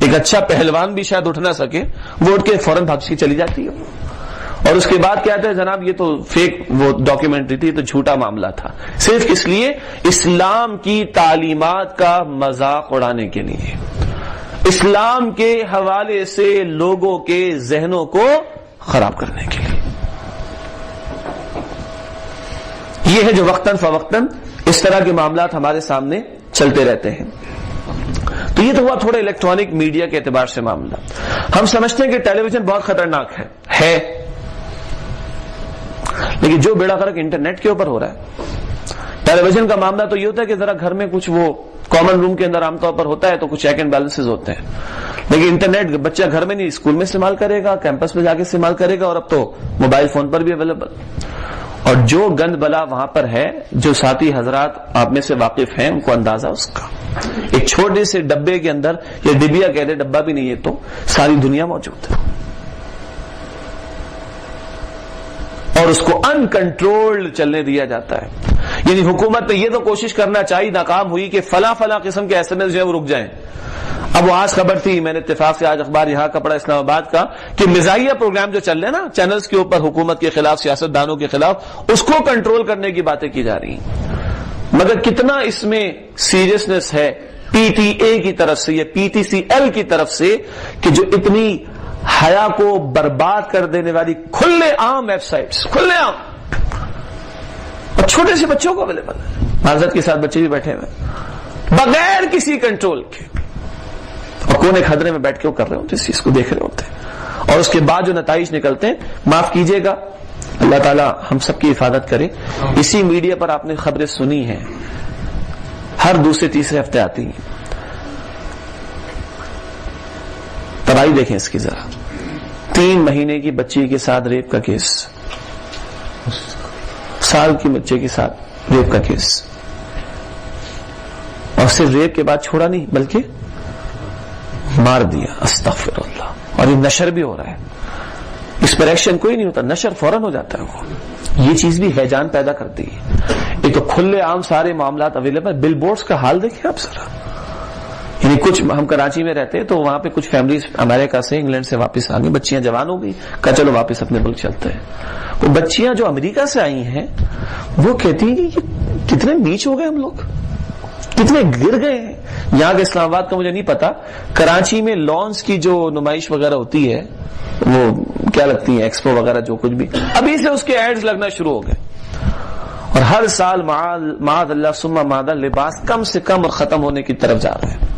ایک اچھا پہلوان بھی شاید اٹھ نہ سکے، وہ اٹھ کے فوراً بھاگ کے چلی جاتی ہے. اور اس کے بعد کہتے ہیں جناب یہ تو فیک وہ ڈاکیومنٹری تھی، تو جھوٹا معاملہ تھا، صرف اس لیے اسلام کی تعلیمات کا مذاق اڑانے کے لیے، اسلام کے حوالے سے لوگوں کے ذہنوں کو خراب کرنے کے لیے. یہ ہے جو وقتاً فوقتاً اس طرح کے معاملات ہمارے سامنے چلتے رہتے ہیں. تو یہ تو ہوا تھوڑا الیکٹرانک میڈیا کے اعتبار سے معاملہ. ہم سمجھتے ہیں کہ ٹیلی ویژن بہت خطرناک ہے، لیکن جو بیڑا غرق انٹرنیٹ کے اوپر ہو رہا ہے. ٹیلی ویژن کا معاملہ تو یہ ہوتا ہے کہ ذرا گھر میں کچھ وہ کامن روم کے اندر عام طور پر ہوتا ہے تو کچھ چیک اینڈ بیلنسز ہوتے ہیں، لیکن انٹرنیٹ بچہ گھر میں نہیں، اسکول میں استعمال کرے گا، کیمپس میں جا کے استعمال کرے گا، اور اب تو موبائل فون پر بھی اویلیبل. اور جو گند بلا وہاں پر ہے، جو ساتھی حضرات آپ میں سے واقف ہیں ان کو اندازہ اس کا. ایک چھوٹے سے ڈبے کے اندر، یا ڈبیا کہتے ہیں، ڈبہ بھی نہیں ہے، تو ساری دنیا موجود ہے. اس کو انکنٹرولڈ چلنے دیا جاتا ہے. یعنی حکومت نے یہ تو کوشش کرنا چاہیے، ناکام ہوئی کہ فلاں قسم کے SMS جو ہے وہ رک جائیں. اب وہ آج خبر تھی، میں نے اتفاق سے آج اخبار یہاں کا پڑھا اسلام آباد کا، کہ مزاحیہ پروگرام جو چل رہے ہیں نا چینلز کے اوپر حکومت کے خلاف، سیاست دانوں کے خلاف، اس کو کنٹرول کرنے کی باتیں کی جا رہی ہیں. مگر کتنا اس میں سیریسنس ہے PTA کی طرف سے یا PTCL کی طرف سے کہ جو اتنی حیا کو برباد کر دینے والی کھلے عام ویب سائٹس، کھلے عام، اور چھوٹے سے بچوں کو اویلیبل ہے، معذرت کے ساتھ بچے بھی بیٹھے ہوئے بغیر کسی کنٹرول کے، اور کونے خدرے میں بیٹھ کے وہ کر رہے ہوتے، اس چیز کو دیکھ رہے ہوتے ہیں، اور اس کے بعد جو نتائج نکلتے ہیں، معاف کیجیے گا، اللہ تعالی ہم سب کی حفاظت کرے. اسی میڈیا پر آپ نے خبریں سنی ہیں، ہر دوسرے تیسرے ہفتے آتی ہیں. تباہی دیکھیں اس کی ذرا، 3 مہینے کی بچی کے ساتھ ریپ کا کیس، سال کی بچے کے ساتھ ریپ کا کیس، اور صرف ریپ کے بعد چھوڑا نہیں بلکہ مار دیا. استغفر اللہ. اور یہ نشر بھی ہو رہا ہے، اس پر ایکشن کوئی نہیں ہوتا، نشر فوراً ہو جاتا ہے. وہ یہ چیز بھی ہیجان پیدا کرتی ہے. ایک تو کھلے عام سارے معاملات اویلیبل. بل بورڈز کا حال دیکھیں آپ ذرا. یعنی کچھ ہم کراچی میں رہتے تو وہاں پہ کچھ فیملیز امریکہ سے، انگلینڈ سے واپس آ گئی، بچیاں جوان ہو گئی، کہا چلو واپس اپنے ملک چلتے ہیں. وہ بچیاں جو امریکہ سے آئی ہیں وہ کہتی ہیں کہ کتنے نیچ ہو گئے ہم لوگ، کتنے گر گئے ہیں. یہاں کے اسلام آباد کا مجھے نہیں پتا، کراچی میں لانس کی جو نمائش وغیرہ ہوتی ہے، وہ کیا لگتی ہیں، ایکسپو وغیرہ جو کچھ بھی، ابھی سے اس کے ایڈز لگنا شروع ہو گئے. اور ہر سال معاذ اللہ ثم معاذ اللہ لباس کم سے کم اور ختم ہونے کی طرف جا رہے ہیں.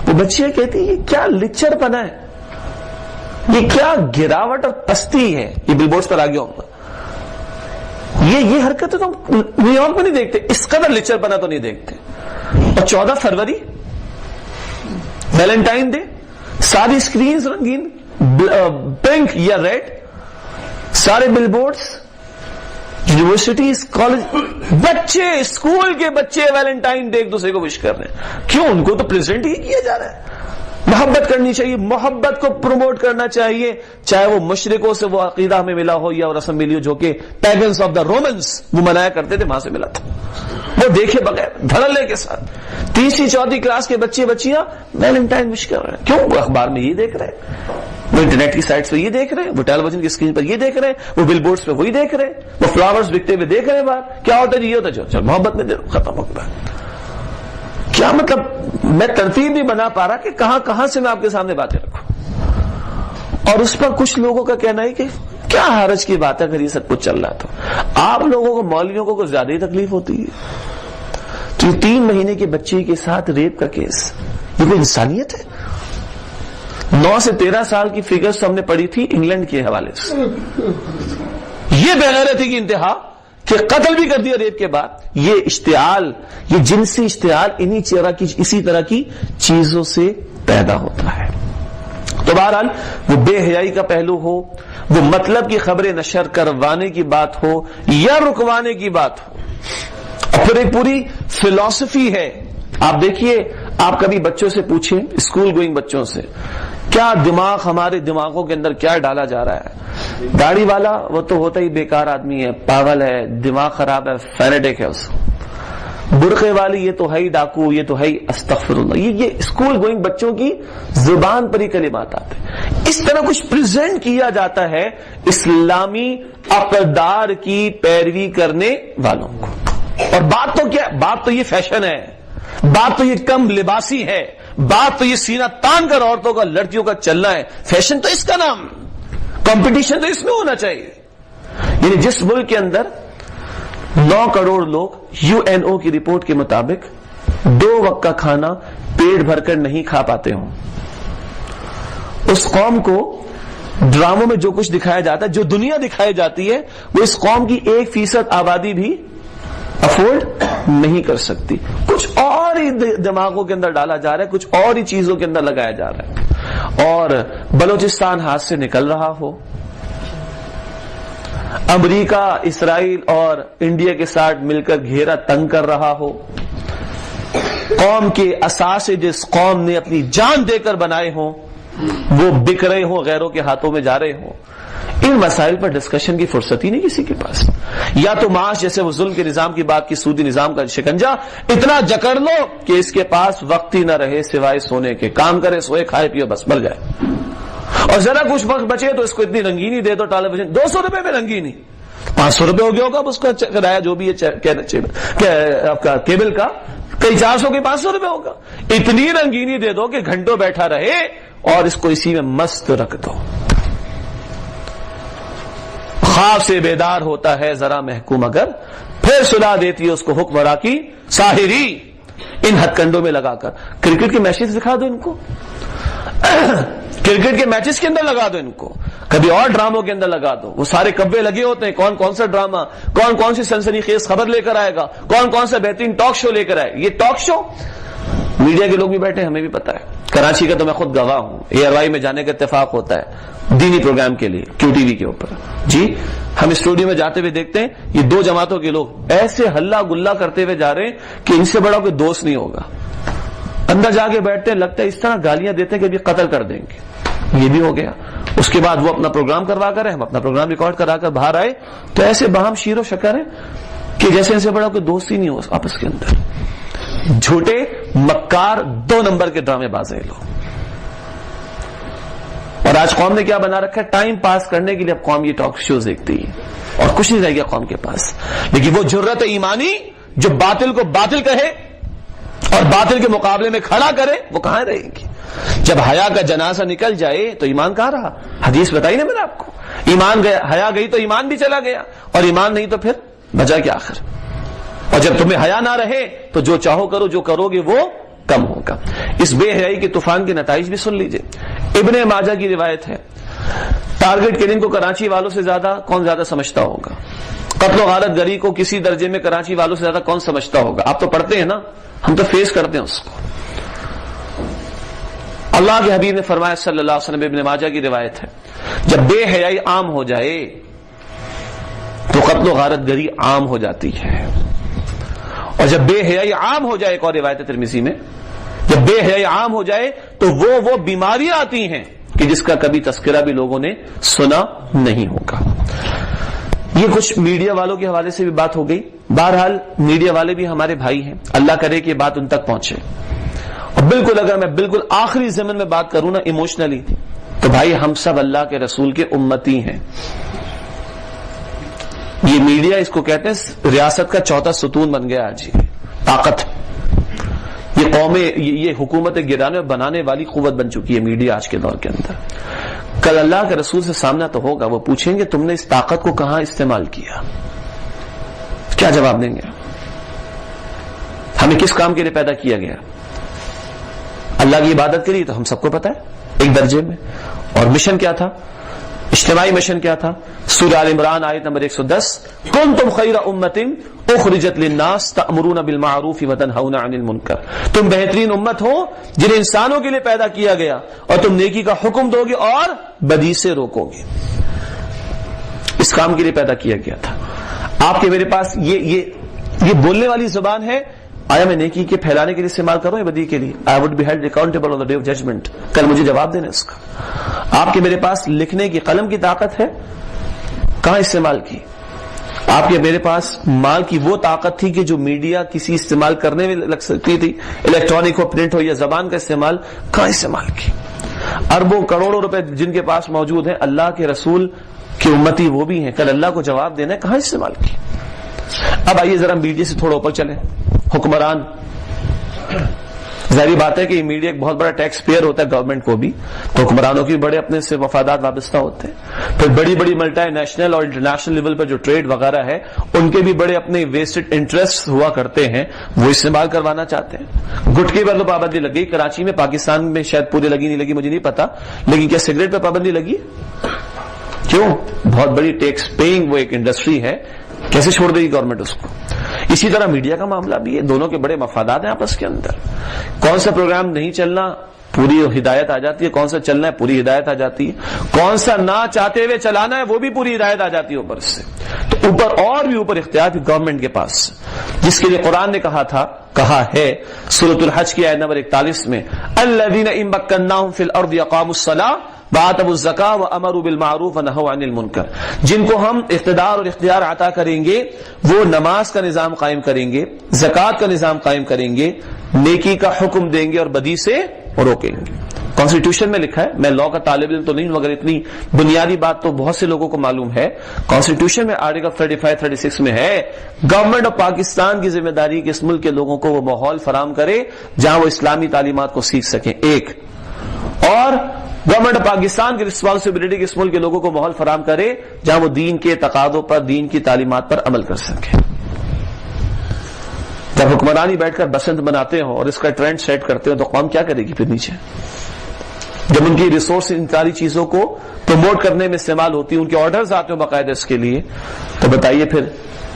وہ بچیاں کہتی ہیں یہ کیا لچر پنا ہے، یہ کیا گراوٹ اور پستی ہے. یہ بل بورڈز پر آ گیا ہوں گا. یہ حرکتیں تو نیو یارک میں نہیں دیکھتے، اس قدر لچر پنا تو نہیں دیکھتے. اور 14 فروری ویلنٹائن ڈے، ساری اسکرینز رنگین پنک یا ریڈ، سارے بل بورڈز، یونیورسٹیز، کالج، بچے، اسکول کے بچے ویلنٹائن ڈے ایک دوسرے کو وش کر رہے ہیں. کیوں؟ ان کو تو پریزنٹ ہی کیا جا رہا ہے. محبت کرنی چاہیے، محبت کو پروموٹ کرنا چاہیے، چاہے وہ مشرکوں سے وہ عقیدہ ہمیں ملا ہو یا رسم ملی ہو جو کہ پیگنز آف دا رومنس وہ منایا کرتے تھے، وہاں سے ملا تھا. وہ دیکھے بغیر دھڑلے کے ساتھ 3ری 4ری کلاس کے بچے بچیاں ویلنٹائن وش کر رہے ہیں. کیوں؟ وہ اخبار میں یہ دیکھ رہے ہیں، وہ انٹرنیٹ کی سائٹس پہ یہ دیکھ رہے ہیں، وہ ٹیلی ویژن کی اسکرین پر یہ دیکھ رہے ہیں، وہ بل بورڈز پہ وہی دیکھ رہے ہیں، وہ فلاورز بکتے ہوئے دیکھ رہے ہیں. باہر کیا ہوتا ہے؟ یہ ہوتا ہے چل محبت میں دے دو، ختم ہو گیا. کیا مطلب؟ میں ترتیب نہیں بنا پا رہا کہ کہاں سے میں آپ کے سامنے باتیں رکھوں. اور اس پر کچھ لوگوں کا کہنا ہے کہ کیا حرج کی بات ہے اگر یہ سب کچھ چل رہا. تو آپ لوگوں کو، مولویوں کو زیادہ ہی تکلیف ہوتی ہے. تو یہ 3 مہینے کے بچے کے ساتھ ریپ کا کیس، یہ کوئی انسانیت ہے؟ 9 سے 13 سال کی فگرز ہم نے پڑھی تھی انگلینڈ کے حوالے سے. یہ بغیرتی کی انتہا کہ قتل بھی کر دیا ریپ کے بعد. یہ اشتعال، یہ جنسی اشتعال اسی طرح کی چیزوں سے پیدا ہوتا ہے. تو بہرحال وہ بے حیائی کا پہلو ہو، وہ مطلب کی خبریں نشر کروانے کی بات ہو یا رکوانے کی بات ہو، اور پھر ایک پوری فلسفی ہے. آپ دیکھیے، آپ کبھی بچوں سے پوچھیں، اسکول گوئنگ بچوں سے، کیا دماغ، ہمارے دماغوں کے اندر کیا ڈالا جا رہا ہے. داڑھی والا وہ تو ہوتا ہی بیکار آدمی ہے، پاگل ہے، دماغ خراب ہے، فینیٹک ہے. اس برقعے والی یہ تو ہے ہی ڈاکو، یہ تو ہے ہی استغفر اللہ. یہ اسکول گوئنگ بچوں کی زبان پر ہی کلمات آتے ہیں. اس طرح کچھ پریزنٹ کیا جاتا ہے اسلامی اقدار کی پیروی کرنے والوں کو. اور بات تو کیا، بات تو یہ فیشن ہے، بات تو یہ کم لباسی ہے، بات تو یہ سینہ تان کر عورتوں کا، لڑکیوں کا چلنا ہے. فیشن تو اس کا نام، کمپٹیشن تو اس میں ہونا چاہیے. یعنی جس ملک کے اندر 9 کروڑ لوگ UNO کی رپورٹ کے مطابق 2 وقت کا کھانا پیٹ بھر کر نہیں کھا پاتے ہوں، اس قوم کو ڈراموں میں جو کچھ دکھایا جاتا ہے، جو دنیا دکھائی جاتی ہے، وہ اس قوم کی 1% آبادی بھی افورڈ نہیں کر سکتی. کچھ اور ہی دماغوں کے اندر ڈالا جا رہا ہے، کچھ اور ہی چیزوں کے اندر لگایا جا رہا ہے. اور بلوچستان ہاتھ سے نکل رہا ہو، امریکہ، اسرائیل اور انڈیا کے ساتھ مل کر گھیرا تنگ کر رہا ہو، قوم کے اثاثے جس قوم نے اپنی جان دے کر بنائے ہوں وہ بک رہے ہوں، غیروں کے ہاتھوں میں جا رہے ہوں. ان مسائل پر ڈسکشن کی فرصت ہی نہیں کسی کے پاس. یا تو معاش جیسے وہ ظلم کے نظام کی بات کی، سودی نظام کا شکنجا اتنا جکڑ لو کہ اس کے پاس وقت ہی نہ رہے سوائے سونے کے، کام کرے سوئے کھائے پیو بس مر جائے. اور ذرا کچھ وقت بچے تو اس کو اتنی رنگینی دے دو ٹیلی ویژن، 200 روپے میں رنگینی، 500 روپے ہو گیا ہوگا اس کا کرایہ جو بھی ہے آپ کا کیبل کا، کئی 400 کے 500 روپے ہوگا. اتنی رنگینی دے دو کہ گھنٹوں بیٹھا رہے اور اس کو اسی میں مست رکھ دو. خواب سے بیدار ہوتا ہے ذرا محکوم اگر، پھر سلا دیتی ہے اس کو حکمراں کی ساحری. ان ہتھ کنڈوں میں لگا کر کرکٹ کے میچز دکھا دو ان کو، کرکٹ کے میچز کے اندر لگا دو ان کو، کبھی اور ڈراموں کے اندر لگا دو. وہ سارے کبے لگے ہوتے ہیں، کون کون سا ڈرامہ، کون کون سی سنسنی خیز خبر لے کر آئے گا، کون کون سا بہترین ٹاک شو لے کر آئے. یہ ٹاک شو میڈیا کے لوگ بھی بیٹھے، ہمیں بھی پتا ہے. کراچی کا تو میں خود گواہ ہوں، ARY میں جانے کا اتفاق ہوتا ہے دینی پروگرام کے لیے QTV کے اوپر. جی ہم اسٹوڈیو میں جاتے ہوئے دیکھتے ہیں یہ 2 جماعتوں کے لوگ ایسے ہلہ گلا کرتے ہوئے جا رہے ہیں کہ ان سے بڑا کوئی دوست نہیں ہوگا. اندر جا کے بیٹھتے ہیں، لگتا ہے اس طرح گالیاں دیتے ہیں کہ ابھی قتل کر دیں گے. یہ بھی ہو گیا. اس کے بعد وہ اپنا پروگرام کروا کر ہم اپنا پروگرام ریکارڈ کرا کر باہر آئے تو ایسے باہم شیر و شکر ہیں کہ جیسے ان سے بڑا کوئی دوست ہی نہیں ہو آپس کے اندر. جھوٹے مکار 2 نمبر کے ڈرامے باز ہیں لوگ. اور آج قوم نے کیا بنا رکھا ہے؟ ٹائم پاس کرنے کے لیے اب قوم یہ ٹاک شوز دیکھتی ہے اور کچھ نہیں رہ گیا قوم کے پاس. لیکن وہ جرأت ایمانی جو باطل کو باطل کہے اور باطل کے مقابلے میں کھڑا کرے وہ کہاں رہے گی؟ جب حیا کا جنازہ نکل جائے تو ایمان کہاں رہا؟ حدیث بتائی نا میں نے آپ کو، ایمان گیا، حیا گئی تو ایمان بھی چلا گیا، اور ایمان نہیں تو پھر بچا کیا آخر؟ اور جب تمہیں حیا نہ رہے تو جو چاہو کرو، جو کرو گے وہ کم ہوگا. اس بے حیائی کے طوفان کے نتائج بھی سن لیجئے. ابن ماجہ کی روایت ہے، ٹارگٹ کلنگ کو کراچی والوں سے زیادہ کون زیادہ سمجھتا ہوگا؟ قتل و غارت گری کو کسی درجے میں کراچی والوں سے زیادہ کون سمجھتا ہوگا؟ آپ تو پڑھتے ہیں نا، ہم تو فیس کرتے ہیں اس کو. اللہ کے حبیب نے فرمایا صلی اللہ علیہ وسلم، ابن ماجہ کی روایت ہے، جب بے حیائی عام ہو جائے تو قتل و غارت گری عام ہو جاتی ہے. اور جب بے حیائی عام ہو جائے، ایک اور روایت ہے ترمذی میں، جب بے حیائی عام ہو جائے تو وہ بیماریاں آتی ہیں کہ جس کا کبھی تذکرہ بھی لوگوں نے سنا نہیں ہوگا. یہ کچھ میڈیا والوں کے حوالے سے بھی بات ہو گئی. بہرحال میڈیا والے بھی ہمارے بھائی ہیں، اللہ کرے کہ بات ان تک پہنچے. اور بالکل اگر میں بالکل آخری زمن میں بات کروں نا ایموشنلی، تو بھائی ہم سب اللہ کے رسول کے امتی ہیں. یہ میڈیا اس کو کہتے ہیں ریاست کا 4تھا ستون بن گیا آج. طاقت، یہ قومیں، یہ حکومت گرانے اور بنانے والی قوت بن چکی ہے میڈیا آج کے دور کے اندر. کل اللہ کے رسول سے سامنا تو ہوگا، وہ پوچھیں گے تم نے اس طاقت کو کہاں استعمال کیا؟ کیا جواب دیں گے؟ ہمیں کس کام کے لیے پیدا کیا گیا؟ اللہ کی عبادت کے لیے، تو ہم سب کو پتا ہے ایک درجے میں. اور مشن کیا تھا؟ اجتماعی مشن کیا تھا؟ سورہ آل عمران آیت نمبر 110، کنتم خیر امت اخرجت للناس تأمرون بالمعروف وتنہون عن المنکر. تم بہترین امت ہو جنہیں انسانوں کے لیے پیدا کیا گیا، اور تم نیکی کا حکم دو گے اور بدی سے روکو گے. اس کام کے لیے پیدا کیا گیا تھا. آپ کے میرے پاس یہ بولنے والی زبان ہے، آیا میں نیکی کے پھیلانے کے لیے استعمال کروں یا بدی کے لیے؟ I would be held accountable on the day of judgment. کل مجھے جواب دینا اس کا. آپ کے میرے پاس لکھنے کی قلم کی طاقت ہے، کہاں استعمال کی؟ آپ کے میرے پاس مال کی وہ طاقت تھی کہ جو میڈیا کسی استعمال کرنے میں لگ سکتی تھی، الیکٹرانک ہو، پرنٹ ہو یا زبان کا استعمال، کہاں استعمال کی؟ اربوں کروڑوں روپے جن کے پاس موجود ہیں، اللہ کے رسول کی امتی وہ بھی ہیں، کل اللہ کو جواب دینا ہے، کہاں استعمال کی؟ اب آئیے ذرا میڈیا سے تھوڑا اوپر چلیں. حکمران، ظاہری بات ہے کہ میڈیا ایک بہت بڑا ٹیکس پیئر ہوتا ہے گورنمنٹ کو بھی، تو حکمرانوں کی بڑے اپنے سے مفادات وابستہ ہوتے ہیں. پھر بڑی بڑی ملٹی نیشنل اور انٹرنیشنل لیول پر جو ٹریڈ وغیرہ ہے، ان کے بھی بڑے اپنے ویسٹڈ انٹرسٹ ہوا کرتے ہیں، وہ استعمال کروانا چاہتے ہیں. گٹکے پر تو پابندی لگ گئی کراچی میں، پاکستان میں شاید پورے لگی نہیں لگی مجھے نہیں پتا، لیکن کیا سگریٹ پہ پابندی لگی؟ کیوں؟ بہت بڑی ٹیکس پیئنگ وہ ایک انڈسٹری ہے، کیسے چھوڑ دے گی گورنمنٹ اس کو؟ اسی طرح میڈیا کا معاملہ بھی ہے، دونوں کے بڑے مفادات ہیں آپس کے اندر. کون سا پروگرام نہیں چلنا، پوری ہدایت آ جاتی ہے، کون سا چلنا ہے پوری ہدایت آ جاتی ہے، کون سا نہ چاہتے ہوئے چلانا ہے وہ بھی پوری ہدایت آ جاتی ہے اوپر سے. تو اوپر اور بھی اوپر اختیار گورنمنٹ کے پاس، جس کے لیے قرآن نے کہا ہے سورۃ الحج کی آیت نمبر 41 میں، الذین ان مکناہم فی الارض اقاموا الصلاۃ وآتوا الزکاۃ وامروا بالمعروف ونہوا عن المنکر. جن کو ہم اقتدار اور اختیار عطا کریں گے وہ نماز کا نظام قائم کریں گے، زکوٰۃ کا نظام قائم کریں گے، نیکی کا حکم دیں گے اور بدی سے روکیں گے. کانسٹیٹیوشن میں لکھا ہے، میں لاء کا طالب علم تو نہیں ہوں مگر اتنی بنیادی بات تو بہت سے لوگوں کو معلوم ہے. کانسٹیٹیوشن میں آرٹیکل 35-36 میں ہے گورنمنٹ آف پاکستان کی ذمہ داری کہ اس ملک کے لوگوں کو وہ ماحول فراہم کرے جہاں وہ اسلامی تعلیمات کو سیکھ سکیں، ایک، اور گورنمنٹ آف پاکستان کی رسپانسبلٹی کہ اس ملک کے لوگوں کو ماحول فراہم کرے جہاں وہ دین کے تقاضوں پر، دین کی تعلیمات پر عمل کر سکے. جب حکمرانی بیٹھ کر بسنت بناتے ہوں اور اس کا ٹرینڈ سیٹ کرتے ہوں تو قوم کیا کرے گی پھر نیچے؟ جب ان کی ریسورس ان ساری چیزوں کو پروموٹ کرنے میں استعمال ہوتی ہیں، ان کے آرڈرز آتے ہیں باقاعدہ اس کے لیے، تو بتائیے پھر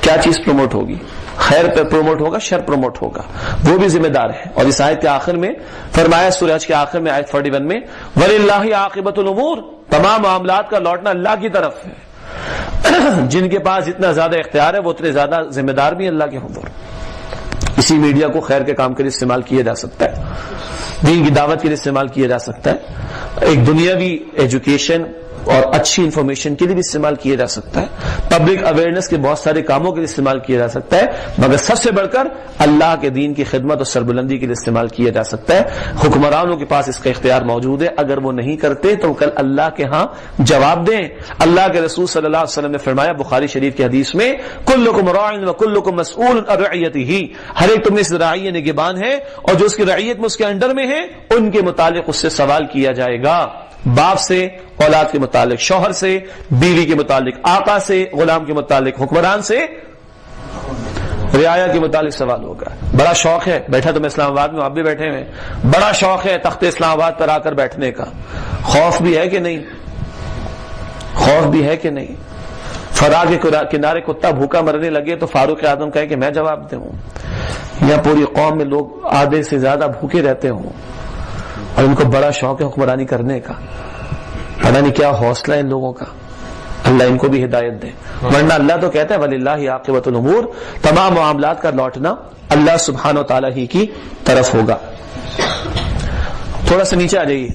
کیا چیز پروموٹ ہوگی؟ خیر پہ پروموٹ ہوگا، شر پروموٹ ہوگا، وہ بھی ذمہ دار ہے. اور اس آیت کے آخر میں فرمایا، سورہ حج کے آخر میں آیت 41 میں، وَلِلَّهِ عَاقِبَةُ الْأُمُورِ، تمام معاملات کا لوٹنا اللہ کی طرف ہے. جن کے پاس جتنا زیادہ اختیار ہے وہ اتنے زیادہ ذمہ دار بھی اللہ کے حضور. اسی میڈیا کو خیر کے کام کے لیے استعمال کیا جا سکتا ہے، دین کی دعوت کے لیے استعمال کیا جا سکتا ہے، ایک دنیاوی ایجوکیشن اور اچھی انفارمیشن کے لیے بھی استعمال کیا جا سکتا ہے، پبلک اویئرنیس کے بہت سارے کاموں کے لیے استعمال کیا جا سکتا ہے، مگر سب سے بڑھ کر اللہ کے دین کی خدمت اور سربلندی کے لیے استعمال کیا جا سکتا ہے. حکمرانوں کے پاس اس کا اختیار موجود ہے، اگر وہ نہیں کرتے تو کل اللہ کے ہاں جواب دیں. اللہ کے رسول صلی اللہ علیہ وسلم نے فرمایا بخاری شریف کی حدیث میں، کلکم راع وکلکم مسئول عن رعیتہ، ہر ایک تم میں سے راعی نگہبان ہے اور جو اس کی رعیت میں اس کے انڈر میں ہے ان کے متعلق اس سے سوال کیا جائے گا. باپ سے اولاد کے متعلق، شوہر سے بیوی کے متعلق، آقا سے غلام کے متعلق، حکمران سے رعایا کے متعلق سوال ہوگا. بڑا شوق ہے، بیٹھا تو میں اسلام آباد میں، آپ بھی بیٹھے ہوئے، بڑا شوق ہے تخت اسلام آباد پر آ کر بیٹھنے کا. خوف بھی ہے کہ نہیں؟ خوف بھی ہے کہ نہیں؟ فرا کے کنارے کتا بھوکا مرنے لگے تو فاروق اعظم کہے کہ میں جواب دوں. یا پوری قوم میں لوگ آدھے سے زیادہ بھوکے رہتے ہوں اور ان کو بڑا شوق ہے حکمرانی کرنے کا، پتہ نہیں کیا حوصلہ ہے ان لوگوں کا. اللہ ان کو بھی ہدایت دے. ورنہ اللہ تو کہتا ہے وَلِلَّهِ عَاقِبَةُ الْأُمُورِ، تمام معاملات کا لوٹنا اللہ سبحانہ و تعالیٰ ہی کی طرف ہوگا. تھوڑا سا نیچے آ جائیے.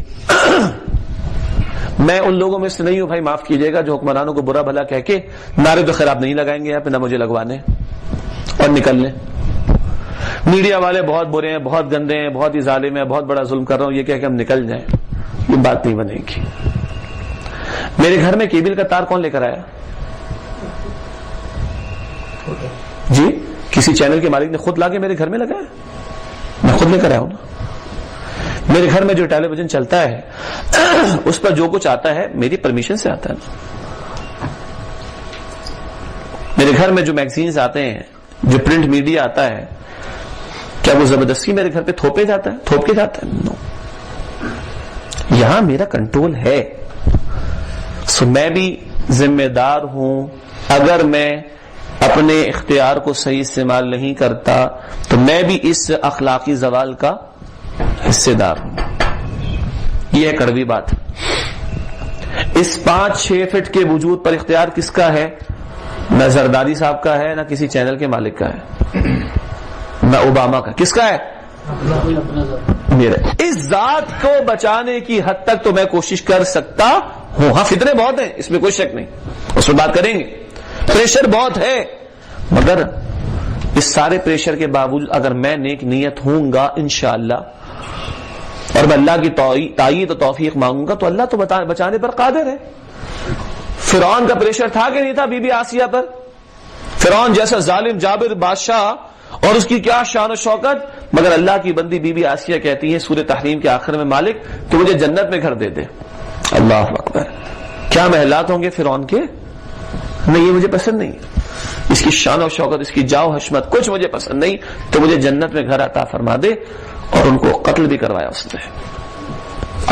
میں ان لوگوں میں سے نہیں ہوں بھائی، معاف کیجیے گا، جو حکمرانوں کو برا بھلا کہہ کے نعرے تو خیر آپ نہیں لگائیں گے یہاں پہ، نہ مجھے لگوانے اور نکل لیں. میڈیا والے بہت برے ہیں، بہت گندے ہیں، بہت ہی ظالم ہیں، بہت بڑا ظلم کر رہا ہوں، یہ کہہ کہ ہم نکل جائیں، یہ بات نہیں بنے گی. میرے گھر میں کیبل کا تار کون لے کر آیا؟ جی کسی چینل کے مالک نے خود لا کے میرے گھر میں لگایا؟ میں خود لے کر آیا ہوں نا. میرے گھر میں جو ٹیلی ویژن چلتا ہے اس پر جو کچھ آتا ہے میری پرمیشن سے آتا ہے نا. میرے گھر میں جو میگزینز آتے ہیں، جو پرنٹ میڈیا آتا ہے، کیا وہ زبردستی میرے گھر پہ تھوپ کے جاتا ہے؟ نو. یہاں میرا کنٹرول ہے. سو میں بھی ذمہ دار ہوں. اگر میں اپنے اختیار کو صحیح استعمال نہیں کرتا تو میں بھی اس اخلاقی زوال کا حصے دار ہوں. یہ ہے کڑوی بات. اس 5-6 فٹ کے وجود پر اختیار کس کا ہے؟ نہ زرداری صاحب کا ہے، نہ کسی چینل کے مالک کا ہے، نہ اوباما کا. کس کا ہے؟ میرے. اس ذات کو بچانے کی حد تک تو میں کوشش کر سکتا ہوں. ہاں فتنے بہت ہیں، اس میں کوئی شک نہیں، اس میں بات کریں گے. پریشر بہت ہے، مگر اس سارے پریشر کے باوجود اگر میں نیک نیت ہوں گا انشاءاللہ اور میں اللہ کی تائید و توفیق مانگوں گا تو اللہ تو بچانے پر قادر ہے. فرعون کا پریشر تھا کہ نہیں تھا بی بی آسیہ پر؟ فرعون جیسا ظالم جابر بادشاہ اور اس کی کیا شان و شوکت، مگر اللہ کی بندی بی بی آسیہ کہتی ہے سورہ تحریم کے آخر میں، مالک تو مجھے جنت میں گھر دے دے. اللہ اکبر. کیا محلات ہوں گے فرعون کے؟ نہیں، یہ مجھے پسند نہیں، اس کی شان و شوکت، اس کی جاؤ حشمت کچھ مجھے پسند نہیں، تو مجھے جنت میں گھر عطا فرما دے. اور ان کو قتل بھی کروایا اس نے.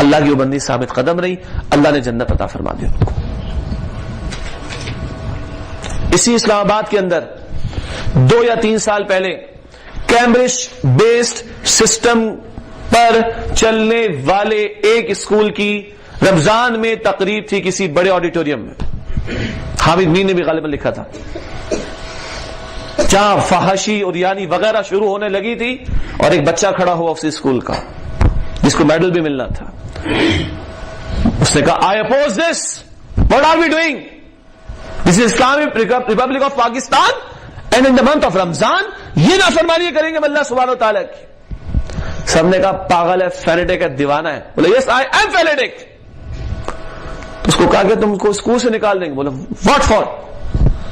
اللہ کی وہ بندی ثابت قدم رہی، اللہ نے جنت عطا فرما دی ان کو. اسی اسلام آباد کے اندر 2 یا 3 سال پہلے کیمبرج بیسڈ سسٹم پر چلنے والے ایک اسکول کی رمضان میں تقریب تھی کسی بڑے آڈیٹوریم میں. حامد مین نے بھی غالباً لکھا تھا، جہاں فحاشی اور یعنی وغیرہ شروع ہونے لگی تھی اور ایک بچہ کھڑا ہوا اسی اسکول کا جس کو میڈل بھی ملنا تھا. اس نے کہا I oppose this. What are we doing? This is Islamic Republic of Pakistan and in the month of Ramzan یہ نافرمانی کریں گے اللہ سبحانہ و تعالیٰ کی. سب نے کہا پاگل ہے, فینیٹک ہے, دیوانہ ہے. بولے yes I am fanatic. اس کو کہا کہ تم کو اسکول سے نکال دیں گے. بولے what for؟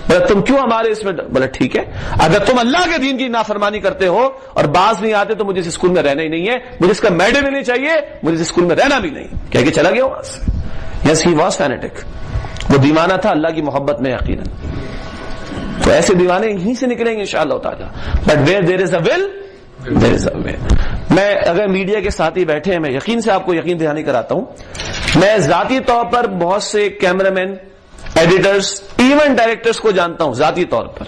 بولے تم کیوں ہمارے اس میں؟ بولے ٹھیک ہے, اگر تم اللہ کے دین کی نافرمانی کرتے ہو اور باز نہیں آتے تو مجھے اس اسکول میں رہنا ہی نہیں ہے, مجھے اس کا میڈل بھی نہیں چاہیے, مجھے اس اسکول میں رہنا بھی نہیں. کہہ کے چلا گیا وہاں سے. یس ہی واز فینیٹک. وہ دیوانہ تھا اللہ کی محبت میں یقیناً. تو ایسے دیوانے یہیں سے نکلیں گے انشاءاللہ تعالی. بٹ ویئر دیر از اے ول دیر از اے وے. میں اگر میڈیا کے ساتھ ہی بیٹھے ہیں, میں یقین سے آپ کو یقین دہانی کراتا ہوں, میں ذاتی طور پر بہت سے کیمرہ مین, ایڈیٹرز, ایون ڈائریکٹرز کو جانتا ہوں ذاتی طور پر.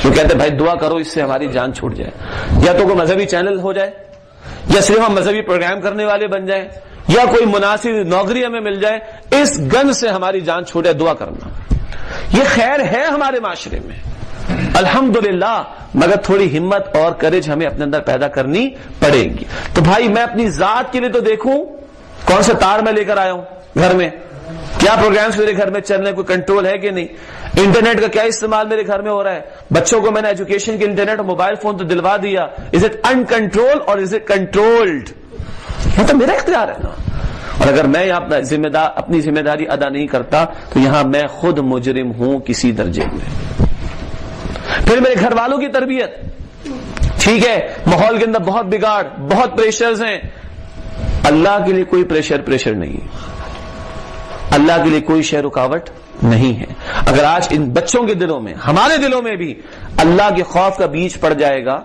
وہ کہتے ہیں بھائی دعا کرو اس سے ہماری جان چھوٹ جائے, یا تو کوئی مذہبی چینل ہو جائے, یا صرف ہم مذہبی پروگرام کرنے والے بن جائیں, یا کوئی مناسب نوکری ہمیں مل جائے, اس گن سے ہماری جان چھوٹے. دعا کرنا یہ خیر ہے ہمارے معاشرے میں الحمدللہ, مگر تھوڑی ہمت اور کریج ہمیں اپنے اندر پیدا کرنی پڑے گی. تو بھائی میں اپنی ذات کے لیے تو دیکھوں کون سے تار میں لے کر آیا ہوں گھر میں, کیا پروگرامز میرے گھر میں چل رہے ہیں, کوئی کنٹرول ہے کہ نہیں, انٹرنیٹ کا کیا استعمال میرے گھر میں ہو رہا ہے, بچوں کو میں نے ایجوکیشن کے انٹرنیٹ اور موبائل فون تو دلوا دیا, از اٹ انکنٹرول اور از اٹ کنٹرولڈ؟ یہ تو میرا اختیار ہے نا. اور اگر میں اپنی ذمہ داری ادا نہیں کرتا تو یہاں میں خود مجرم ہوں کسی درجے میں. پھر میرے گھر والوں کی تربیت, ٹھیک ہے ماحول کے اندر بہت بگاڑ, بہت پریشرز ہیں. اللہ کے لیے کوئی پریشر نہیں, اللہ کے لیے کوئی شے رکاوٹ نہیں ہے. اگر آج ان بچوں کے دلوں میں, ہمارے دلوں میں بھی اللہ کے خوف کا بیج پڑ جائے گا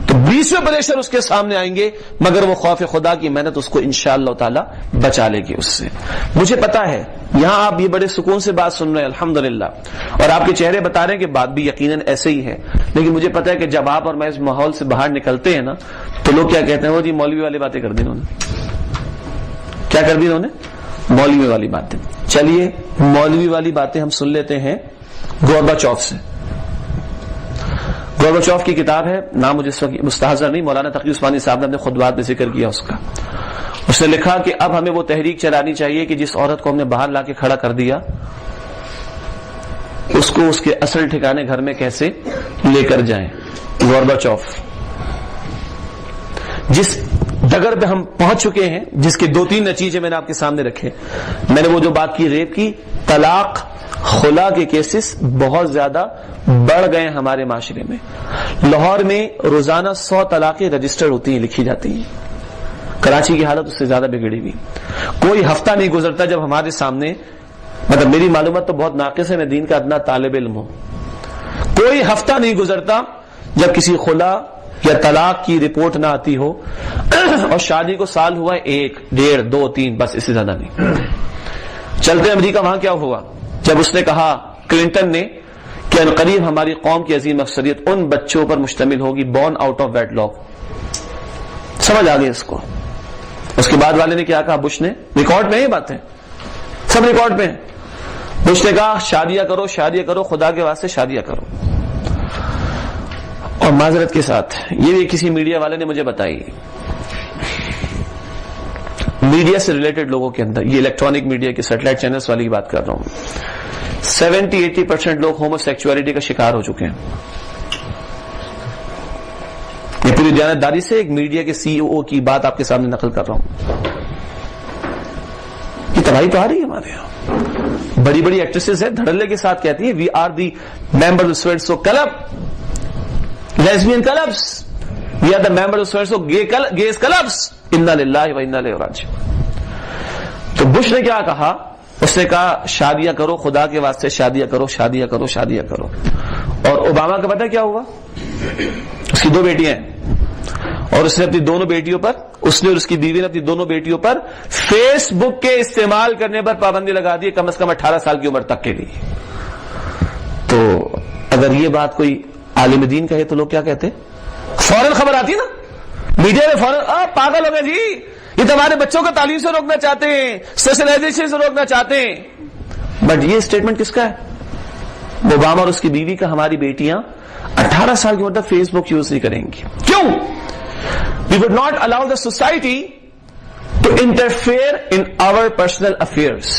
تو 20 پریشر اس کے سامنے آئیں گے, مگر وہ خوف خدا کی محنت اس کو انشاءاللہ تعالی بچا لے گی اس سے. مجھے پتا ہے یہاں آپ یہ بڑے سکون سے بات سن رہے ہیں الحمدللہ, اور آپ کے چہرے بتا رہے ہیں کہ بات بھی یقیناً ایسے ہی ہے, لیکن مجھے پتا ہے کہ جب آپ اور میں اس ماحول سے باہر نکلتے ہیں نا تو لوگ کیا کہتے ہیں, وہ جی مولوی والی باتیں کر دی انہوں نے. کیا کر دی انہوں نے؟ مولوی والی باتیں. چلیے مولوی والی باتیں ہم سن لیتے ہیں گورباچوف سے. گورباچوف کی کتاب ہے, نام مجھے مستحضر نہیں, مولانا تقی عثمانی صاحب نے اپنے خطبات میں ذکر کیا اس کا. اس نے لکھا کہ اب ہمیں وہ تحریک چلانی چاہیے کہ جس عورت کو ہم نے باہر لا کے کھڑا کر دیا اس کو اس کے اصل ٹھکانے گھر میں کیسے لے کر جائیں. گورباچوف جس ڈگر پہ ہم پہنچ چکے ہیں, جس کے 2-3 نتیجے میں نے آپ کے سامنے رکھے. میں نے وہ جو بات کی ریپ کی, طلاق, خلا کے کیسز بہت زیادہ بڑھ گئے ہمارے معاشرے میں. لاہور میں روزانہ 100 طلاقیں رجسٹر ہوتی ہیں, لکھی جاتی ہیں. کراچی کی حالت اس سے زیادہ بگڑی ہوئی. کوئی ہفتہ نہیں گزرتا جب ہمارے سامنے, مطلب میری معلومات تو بہت ناقص ہے, میں دین کا ادنا طالب علم ہوں, کوئی ہفتہ نہیں گزرتا جب کسی خلا یا طلاق کی رپورٹ نہ آتی ہو, اور شادی کو سال ہوا 1, 1.5, 2, 3, بس اس سے زیادہ نہیں. چلتے امریکہ, وہاں کیا ہوا جب اس نے کہا کلنٹن نے کہ عنقریب ہماری قوم کی عظیم اکثریت ان بچوں پر مشتمل ہوگی born out of wedlock. سمجھ آ گئی اس کو. اس کے بعد والے نے کیا کہا, بش نے, ریکارڈ میں یہ باتیں سب ریکارڈ میں ہیں, بش نے کہا شادیاں کرو, شادیاں کرو, خدا کے واسطے شادیاں کرو. اور معذرت کے ساتھ یہ بھی کسی میڈیا والے نے مجھے بتائی, میڈیا سے ریلیٹڈ لوگوں کے اندر, یہ الیکٹرانک میڈیا کے سیٹلائٹ چینلز والی کی بات کر رہا ہوں, 70-80% لوگ ہومو سیکچولیٹی کا شکار ہو چکے ہیں. یہ پوری دیانتداری سے ایک میڈیا کے CEO کی بات آپ کے سامنے نقل کر رہا ہوں. یہ تباہی تو آ رہی ہے ہمارے یہاں. بڑی بڑی ایکٹریسز ہیں, دھڑلے کے ساتھ کہتی ہیں we are the member of so so club, lesbian clubs, we are the member of so so gays clubs, انا للہ و انا الیہ راجعون. تو بش نے کیا کہا, اس نے کہا شادیاں کرو, خدا کے واسطے شادیاں کرو, شادیاں کرو, شادیاں کرو. اور اوباما کا پتہ کیا ہوا, اس کی 2 بیٹیاں ہیں, اور اس نے اپنی دونوں بیٹیوں پر, اس نے اور اس کی بیوی نے اپنی دونوں بیٹیوں پر فیس بک کے استعمال کرنے پر پابندی لگا دی, کم از کم 18 سال کی عمر تک کے لیے. تو اگر یہ بات کوئی عالم دین کہے تو لوگ کیا کہتے, فوراً خبر آتی نا میڈیا میں, فوراً پاگل ہو گئے جی, یہ تو ہمارے بچوں کو تعلیم سے روکنا چاہتے ہیں, سوشلائزیشن سے روکنا چاہتے ہیں. بٹ یہ اسٹیٹمنٹ کس کا ہے؟ اوباما اور اس کی بیوی کا. ہماری بیٹیاں 18 سال کی عمر تک فیس بک یوز نہیں کریں گی. کیوں؟ We would not allow the society to interfere in our personal affairs.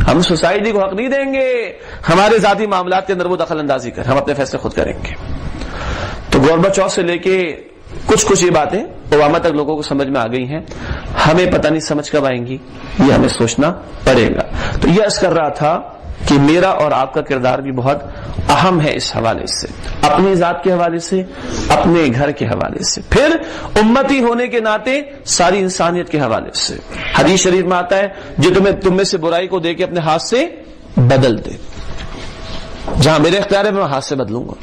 ہم سوسائٹی کو حق نہیں دیں گے ہمارے ذاتی معاملات کے اندر وہ دخل اندازی کر، ہم اپنے فیصلے خود کریں گے. تو گورباچوف سے لے کے کچھ یہ باتیں اوباما تک لوگوں کو سمجھ میں آ گئی ہیں. ہمیں پتہ نہیں سمجھ کب آئیں گی، یہ ہمیں سوچنا پڑے گا. تو یہ عرض کر رہا تھا کہ میرا اور آپ کا کردار بھی بہت اہم ہے اس حوالے سے، اپنی ذات کے حوالے سے، اپنے گھر کے حوالے سے، پھر امتی ہونے کے ناطے ساری انسانیت کے حوالے سے. حدیث شریف میں آتا ہے جو تم میں سے برائی کو دے کے اپنے ہاتھ سے بدل دے. جہاں میرے اختیار ہے میں ہاتھ سے بدلوں گا.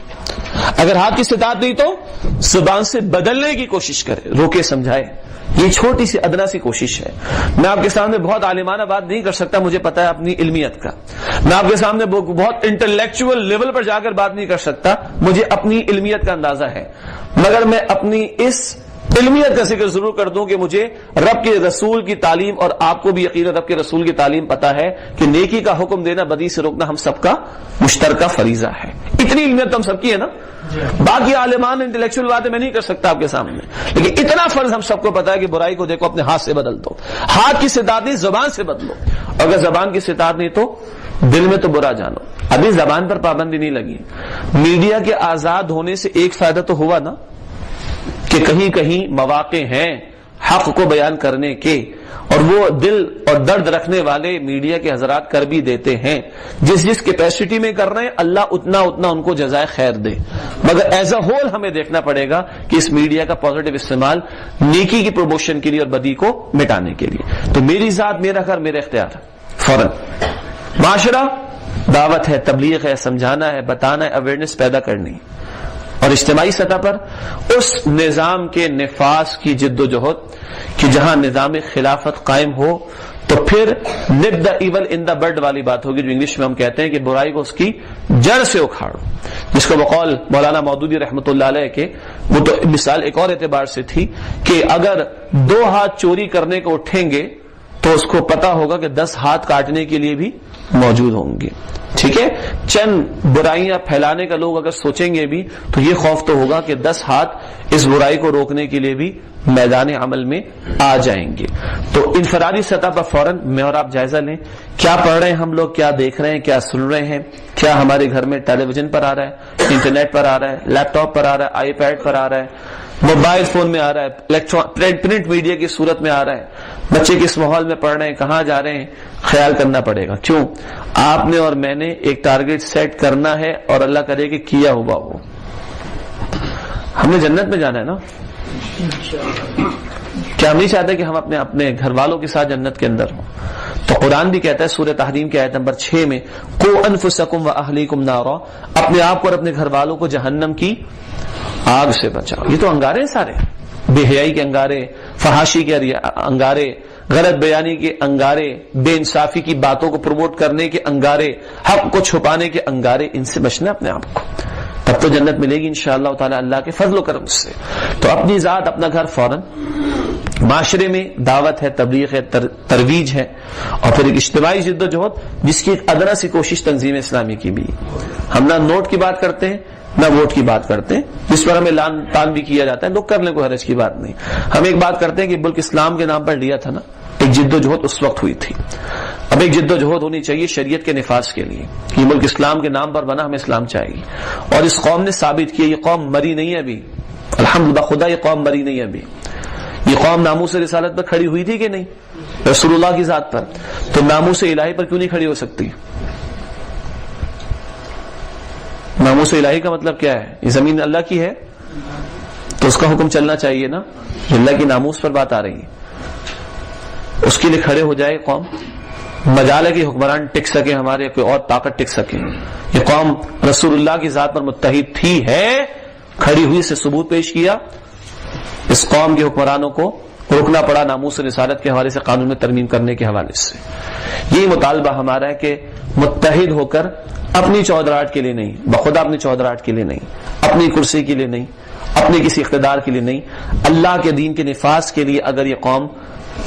اگر ہاتھ کی استطاعت نہیں تو زبان سے بدلنے کی کوشش کرے، روکے سمجھائے. یہ چھوٹی سی ادنا سی کوشش ہے. میں آپ کے سامنے بہت عالمانہ بات نہیں کر سکتا، مجھے پتا ہے اپنی علمیت کا. میں آپ کے سامنے بہت انٹلیکچوئل لیول پر جا کر بات نہیں کر سکتا، مجھے اپنی علمیت کا اندازہ ہے. مگر میں اپنی اس علمیت کا ذکر ضرور کر دوں کہ مجھے رب کے رسول کی تعلیم، اور آپ کو بھی یقین رب کے رسول کی تعلیم پتا ہے کہ نیکی کا حکم دینا، بدی سے روکنا ہم سب کا مشترکہ فریضہ ہے. اتنی علمیت تو ہم سب کی ہے نا. باقی عالمان انٹلیکچوئل باتیں میں نہیں کر سکتا آپ کے سامنے، لیکن اتنا فرض ہم سب کو پتا ہے کہ برائی کو دیکھو اپنے ہاتھ سے بدل دو. ہاتھ کی استطاعت نہیں، زبان سے بدلو. اگر زبان کی استطاعت نہیں تو دل میں تو برا جانو. ابھی زبان پر پابندی نہیں لگی. میڈیا کے آزاد ہونے سے ایک فائدہ تو ہوا نا کہ کہیں کہیں مواقع ہیں حق کو بیان کرنے کے، اور وہ دل اور درد رکھنے والے میڈیا کے حضرات کر بھی دیتے ہیں. جس کیپیسٹی میں کر رہے ہیں اللہ اتنا ان کو جزائے خیر دے. مگر ایز اے ہول ہمیں دیکھنا پڑے گا کہ اس میڈیا کا پازیٹیو استعمال نیکی کی پروموشن کے لیے اور بدی کو مٹانے کے لیے. تو میری ذات، میرا گھر، میرا اختیار. فوراً معاشرہ دعوت ہے، تبلیغ ہے، سمجھانا ہے، بتانا ہے، اویئرنیس پیدا کرنی، اور اجتماعی سطح پر اس نظام کے نفاذ کی جد و جہد کہ جہاں نظام خلافت قائم ہو تو پھر nip the evil in the bud والی بات ہوگی، جو انگلش میں ہم کہتے ہیں کہ برائی کو اس کی جڑ سے اکھاڑو. جس کو بقول مولانا مودودی رحمۃ اللہ علیہ کے، وہ تو مثال ایک اور اعتبار سے تھی کہ اگر 2 ہاتھ چوری کرنے کو اٹھیں گے تو اس کو پتا ہوگا کہ 10 ہاتھ کاٹنے کے لیے بھی موجود ہوں گے. ٹھیک ہے، چند برائیاں پھیلانے کا لوگ اگر سوچیں گے بھی تو یہ خوف تو ہوگا کہ 10 ہاتھ اس برائی کو روکنے کے لیے بھی میدان عمل میں آ جائیں گے. تو انفرادی سطح پر فوراً میں اور آپ جائزہ لیں، کیا پڑھ رہے ہیں ہم لوگ، کیا دیکھ رہے ہیں، کیا سن رہے ہیں، کیا ہمارے گھر میں ٹیلی ویژن پر آ رہا ہے، انٹرنیٹ پر آ رہا ہے، لیپ ٹاپ پر آ رہا ہے، آئی پیڈ پر آ رہا ہے، موبائل فون میں آ رہا ہے، پرنٹ میڈیا کی صورت میں آ رہا ہے. بچے کس ماحول میں پڑھ رہے ہیں، کہاں جا رہے ہیں، خیال کرنا پڑے گا. کیوں؟ آپ نے اور میں نے ایک ٹارگٹ سیٹ کرنا ہے، اور اللہ کرے کہ کیا ہوا وہ. ہم نے جنت میں جانا ہے نا. کیا ہم نہیں چاہتے کہ ہم اپنے گھر والوں کے ساتھ جنت کے اندر ہوں؟ تو قرآن بھی کہتا ہے سورہ تحریم کی آیت نمبر 6 میں، قو انفسکم واہلیکم نارا، اپنے آپ کو اور اپنے گھر والوں کو جہنم کی آگ سے بچاؤ. یہ تو انگارے ہیں سارے، بے حیائی کے انگارے، فحاشی کے انگارے، غلط بیانی کے انگارے، بے انصافی کی باتوں کو پروموٹ کرنے کے انگارے، حق کو چھپانے کے انگارے. ان سے بچنا اپنے آپ کو، تب تو جنت ملے گی انشاءاللہ تعالی اللہ کے فضل و کرم سے. تو اپنی ذات، اپنا گھر فوراً. معاشرے میں دعوت ہے، تبلیغ ہے، ترویج ہے، اور پھر ایک اجتماعی جد و جہد جس کی ایک ادنا سی کوشش تنظیم اسلامی کی بھی. ہم نہ نوٹ کی بات کرتے ہیں نہ ووٹ کی بات کرتے ہیں، جس پر ہمیں لان تان بھی کیا جاتا ہے. لوگ کر لیں، کوئی حرج کی بات نہیں. ہم ایک بات کرتے ہیں کہ ملک اسلام کے نام پر لیا تھا نا، ایک جد و جہد اس وقت ہوئی تھی. اب ایک جد و جہد ہونی چاہیے شریعت کے نفاذ کے لیے. یہ ملک اسلام کے نام پر بنا، ہمیں اسلام چاہیے. اور اس قوم نے ثابت کیا، یہ قوم مری نہیں ہے ابھی، الحمدللہ خدا یہ قوم مری نہیں ہے ابھی. یہ قوم ناموس رسالت پر کھڑی ہوئی تھی کہ نہیں، رسول اللہ کی ذات پر. تو ناموس الہی پر کیوں نہیں کھڑی ہو سکتی؟ ناموس الہی کا مطلب کیا ہے؟ یہ زمین اللہ کی ہے تو اس کا حکم چلنا چاہیے نا. اللہ کی ناموس پر بات آ رہی ہے، اس کے لیے کھڑے ہو جائے قوم. مجال ہے کہ حکمران ٹک سکے ہمارے، کوئی اور طاقت ٹک سکے. یہ قوم رسول اللہ کی ذات پر متحد تھی، ہے، کھڑی ہوئی سے ثبوت پیش کیا. اس قوم کے حکمرانوں کو رکنا پڑا ناموس رسالت کے حوالے سے، قانون میں ترمیم کرنے کے حوالے سے. یہی مطالبہ ہمارا ہے کہ متحد ہو کر اپنی چودراہٹ کے لیے نہیں، بخدا اپنی چودراہٹ کے لیے نہیں، اپنی کرسی کے لیے نہیں، اپنے کسی اقتدار کے لیے نہیں، اللہ کے دین کے نفاذ کے لیے اگر یہ قوم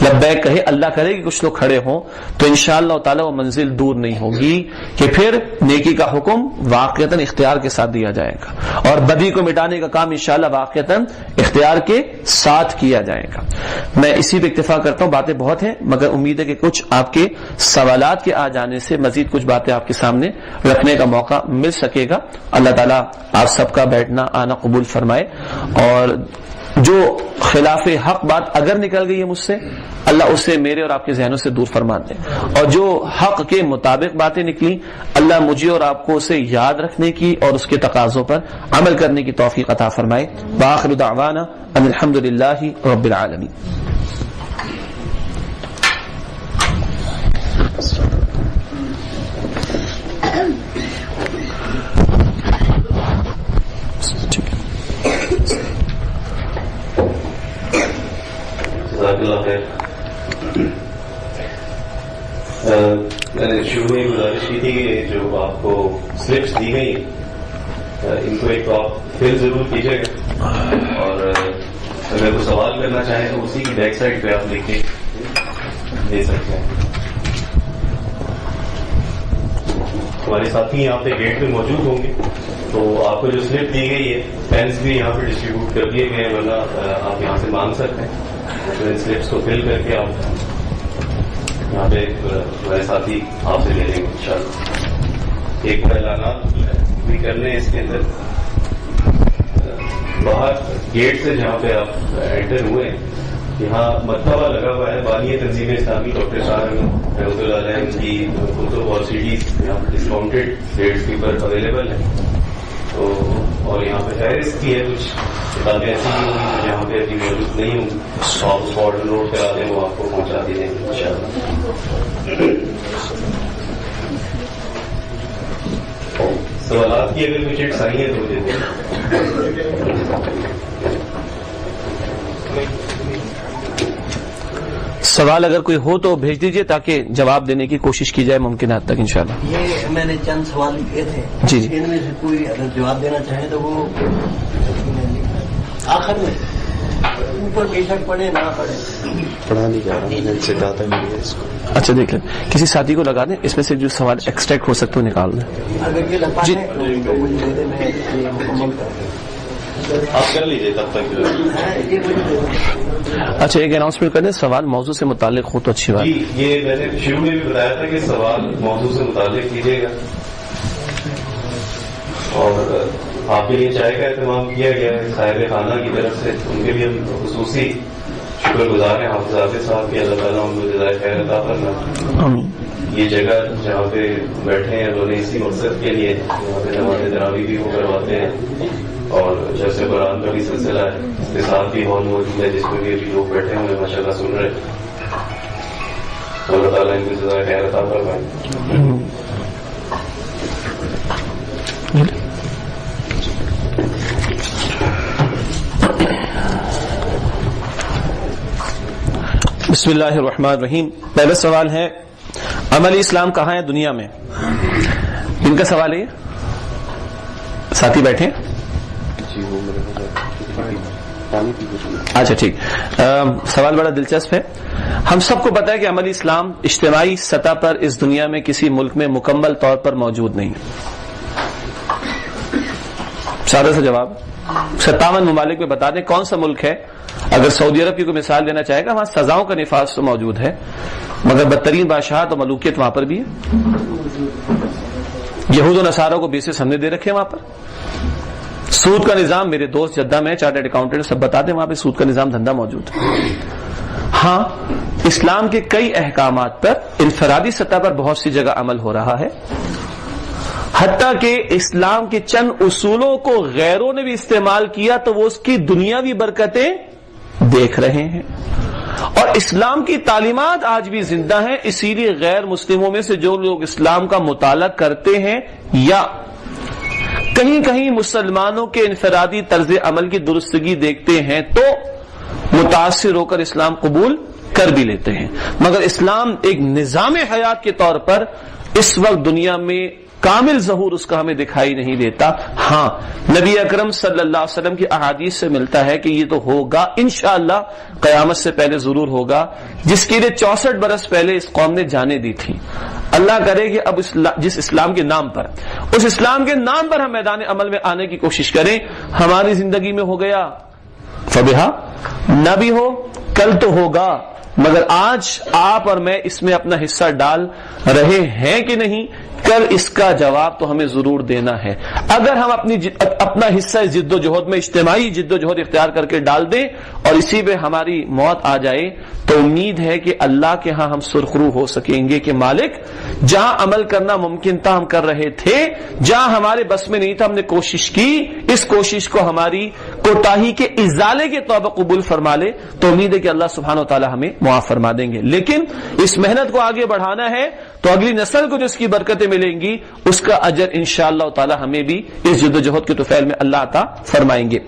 لبیک کہے، اللہ کرے کہ کچھ لوگ کھڑے ہوں تو انشاءاللہ تعالی وہ منزل دور نہیں ہوگی کہ پھر نیکی کا حکم واقعتاً اختیار کے ساتھ دیا جائے گا اور بدی کو مٹانے کا کام انشاءاللہ واقعتاً اختیار کے ساتھ کیا جائے گا۔ میں اسی پہ اکتفا کرتا ہوں، باتیں بہت ہیں مگر امید ہے کہ کچھ آپ کے سوالات کے آ جانے سے مزید کچھ باتیں آپ کے سامنے رکھنے کا موقع مل سکے گا۔ اللہ تعالیٰ آپ سب کا بیٹھنا آنا قبول فرمائے، اور جو خلاف حق بات اگر نکل گئی ہے مجھ سے، اللہ اسے میرے اور آپ کے ذہنوں سے دور فرما دے، اور جو حق کے مطابق باتیں نکلی اللہ مجھے اور آپ کو اسے یاد رکھنے کی اور اس کے تقاضوں پر عمل کرنے کی توفیق عطا فرمائے۔ وآخر دعوانا ان الحمد للہ رب العالمین۔ جزاک اللہ خیر۔ میں نے شروع میں گزارش کی تھی کہ جو آپ کو سلپس دی گئی ان کو ایک تو آپ فل ضرور کیجیے گا، اور اگر کوئی سوال کرنا چاہیں تو اسی کی بیک سائڈ پہ آپ لکھ کے دے سکتے ہیں۔ ہمارے ساتھی یہاں پہ گیٹ پہ موجود ہوں گے، تو آپ کو جو سلپ دی گئی ہے پینس بھی یہاں پہ ڈسٹریبیوٹ کر دیے گئے ہیں، ورنہ آپ یہاں سے مانگ سکتے ہیں۔ تو ان سلپس کو فل کر کے آپ یہاں پہ ہمارے ساتھی آپ سے لے لیں گے انشاءاللہ۔ ایک اعلانات بھی کرنے اس کے اندر، باہر گیٹ سے جہاں پہ آپ انٹر ہوئے یہاں مکتبہ لگا ہوا ہے، بانی تنظیم اسلامی ڈاکٹر صاحب رحمۃ اللہ علیہ ان کی کتب اور سیڈیز یہاں پہ ڈسکاؤنٹڈ ریٹس کے اوپر اویلیبل ہے۔ تو اور یہاں پہ فہرست کی ہے، کچھ کتابیں ایسی بھی ہوں گی جہاں پہ ابھی موجود نہیں ہوں، تو آپ اس کو آرڈر نوٹ کرا دیں، وہ آپ کو پہنچا دی جائیں گے انشاءاللہ۔ سوالات کی اگر کچھ چٹس آئی ہیں تو مجھے دیں۔ سوال اگر کوئی ہو تو بھیج دیجئے تاکہ جواب دینے کی کوشش کی جائے ممکن حد تک انشاءاللہ۔ یہ میں نے چند سوال کیے تھے، جی جی، ان میں سے کوئی اگر جواب دینا چاہیں تو وہ آخر میں اوپر بے شک پڑھے نہ پڑھے، پڑھا نہیں جا رہا، میں نے سکھاتا نہیں ہے اس کو۔ اچھا دیکھ لیں، کسی ساتھی کو لگا دیں، اس میں سے جو سوال ایکسٹریکٹ ہو سکتے ہو نکال دیں۔ اگر یہ لگتا جی۔ ہے تو مجھے دے دیں، میں یہ مکمل کر دوں۔ آپ کر لیجیے تب تک۔ یہ مجھے دے دیں۔ اچھا ایک اناؤنسمنٹ کر دیں، سوال موضوع سے متعلق ہو تو اچھی بات۔ جی، یہ میں نے شروع میں بھی بتایا تھا کہ سوال موضوع سے متعلق کیجیے گا، اور آپ کے لیے چائے کا اہتمام کیا گیا ہے صاحب خانہ کی طرف سے، ان کے بھی ہم خصوصی شکر گزار ہیں حافظ عاطف صاحب کی، اللہ تعالیٰ ان کو جزائے خیر عطا فرمائے۔ یہ جگہ جہاں پہ بیٹھے ہیں انہوں نے اسی مقصد کے لیے یہاں پہ نماز تراویح بھی وہ کرواتے ہیں، اور جیسے قرآن کا بھی سلسلہ ہے، اس کے ساتھ بھی ہال موجود ہے جس میں بھی ابھی لوگ بیٹھے ہوئے ماشاء اللہ سن رہے ہیں۔ اللہ تعالیٰ ان کو جزائے خیر عطا فرمائے۔ بسم اللہ الرحمن الرحیم۔ پہلا سوال ہے عملی اسلام کہاں ہے دنیا میں؟ ان کا سوال ہے، ساتھی بیٹھے۔ اچھا ٹھیک، سوال بڑا دلچسپ ہے۔ ہم سب کو پتا ہے کہ عملی اسلام اجتماعی سطح پر اس دنیا میں کسی ملک میں مکمل طور پر موجود نہیں۔ سادہ سا جواب، 57 ممالک میں بتا دیں کون سا ملک ہے۔ اگر سعودی عرب کی کوئی مثال دینا چاہے گا، وہاں سزاؤں کا نفاذ تو موجود ہے مگر بدترین بادشاہت اور ملوکیت وہاں پر بھی ہے۔ یہود و نصاروں کو بیسس ہم نے دے رکھے وہاں پر۔ سود کا نظام، میرے دوست جدہ میں چارٹرڈ اکاؤنٹنٹ سب بتا دیں، وہاں پہ سود کا نظام دھندا موجود ہے۔ ہاں، اسلام کے کئی احکامات پر انفرادی سطح پر بہت سی جگہ عمل ہو رہا ہے، حتیٰ کہ اسلام کے چند اصولوں کو غیروں نے بھی استعمال کیا تو وہ اس کی دنیاوی برکتیں دیکھ رہے ہیں، اور اسلام کی تعلیمات آج بھی زندہ ہیں۔ اسی لیے غیر مسلموں میں سے جو لوگ اسلام کا مطالعہ کرتے ہیں یا کہیں کہیں مسلمانوں کے انفرادی طرز عمل کی درستگی دیکھتے ہیں تو متاثر ہو کر اسلام قبول کر بھی لیتے ہیں، مگر اسلام ایک نظام حیات کے طور پر اس وقت دنیا میں کامل ظہور اس کا ہمیں دکھائی نہیں دیتا. ہاں نبی اکرم صلی اللہ علیہ وسلم کی احادیث سے ملتا ہے کہ یہ تو ہوگا انشاءاللہ، قیامت سے پہلے ضرور ہوگا، جس کے لیے 64 برس پہلے اس قوم نے جانیں دی تھی. اللہ کرے کہ اب جس اسلام کے نام پر، اس اسلام کے نام پر ہم میدان عمل میں آنے کی کوشش کریں. ہماری زندگی میں ہو گیا فبہا، نہ بھی ہو کل تو ہوگا، مگر آج آپ اور میں اس میں اپنا حصہ ڈال رہے ہیں کہ نہیں، کل اس کا جواب تو ہمیں ضرور دینا ہے. اگر ہم اپنا حصہ جد و جہد میں اجتماعی جد و جہد اختیار کر کے ڈال دیں اور اسی پہ ہماری موت آ جائے تو امید ہے کہ اللہ کے ہاں ہم سرخرو ہو سکیں گے کہ مالک جہاں عمل کرنا ممکن تھا ہم کر رہے تھے، جہاں ہمارے بس میں نہیں تھا ہم نے کوشش کی، اس کوشش کو ہماری کوتاہی کے ازالے کے توبہ قبول فرما لے تو امید ہے کہ اللہ سبحانہ و تعالی ہمیں معاف فرما دیں گے. لیکن اس محنت کو آگے بڑھانا ہے تو اگلی نسل کو جو اس کی برکتیں ملیں گی اس کا اجر انشاءاللہ تعالی ہمیں بھی اس جد و جہد کے طفیل میں اللہ عطا فرمائیں گے.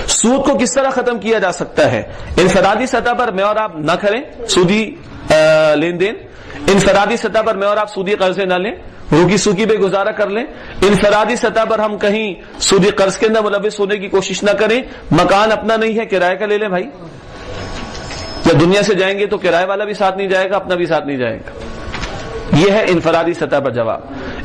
سود کو کس طرح ختم کیا جا سکتا ہے؟ انفرادی سطح پر میں اور آپ نہ کریں سودی لین دین، انفرادی سطح پر میں اور آپ سودی قرضے نہ لیں، روکی سوکی پہ گزارا کر لیں، انفرادی سطح پر ہم کہیں سودی قرض کے اندر ملوث ہونے کی کوشش نہ کریں. مکان اپنا نہیں ہے کرائے کا لے لیں بھائی، جب دنیا سے جائیں گے تو کرائے والا بھی ساتھ نہیں جائے گا، اپنا بھی ساتھ نہیں جائے گا. یہ ہے انفرادی سطح پر جواب.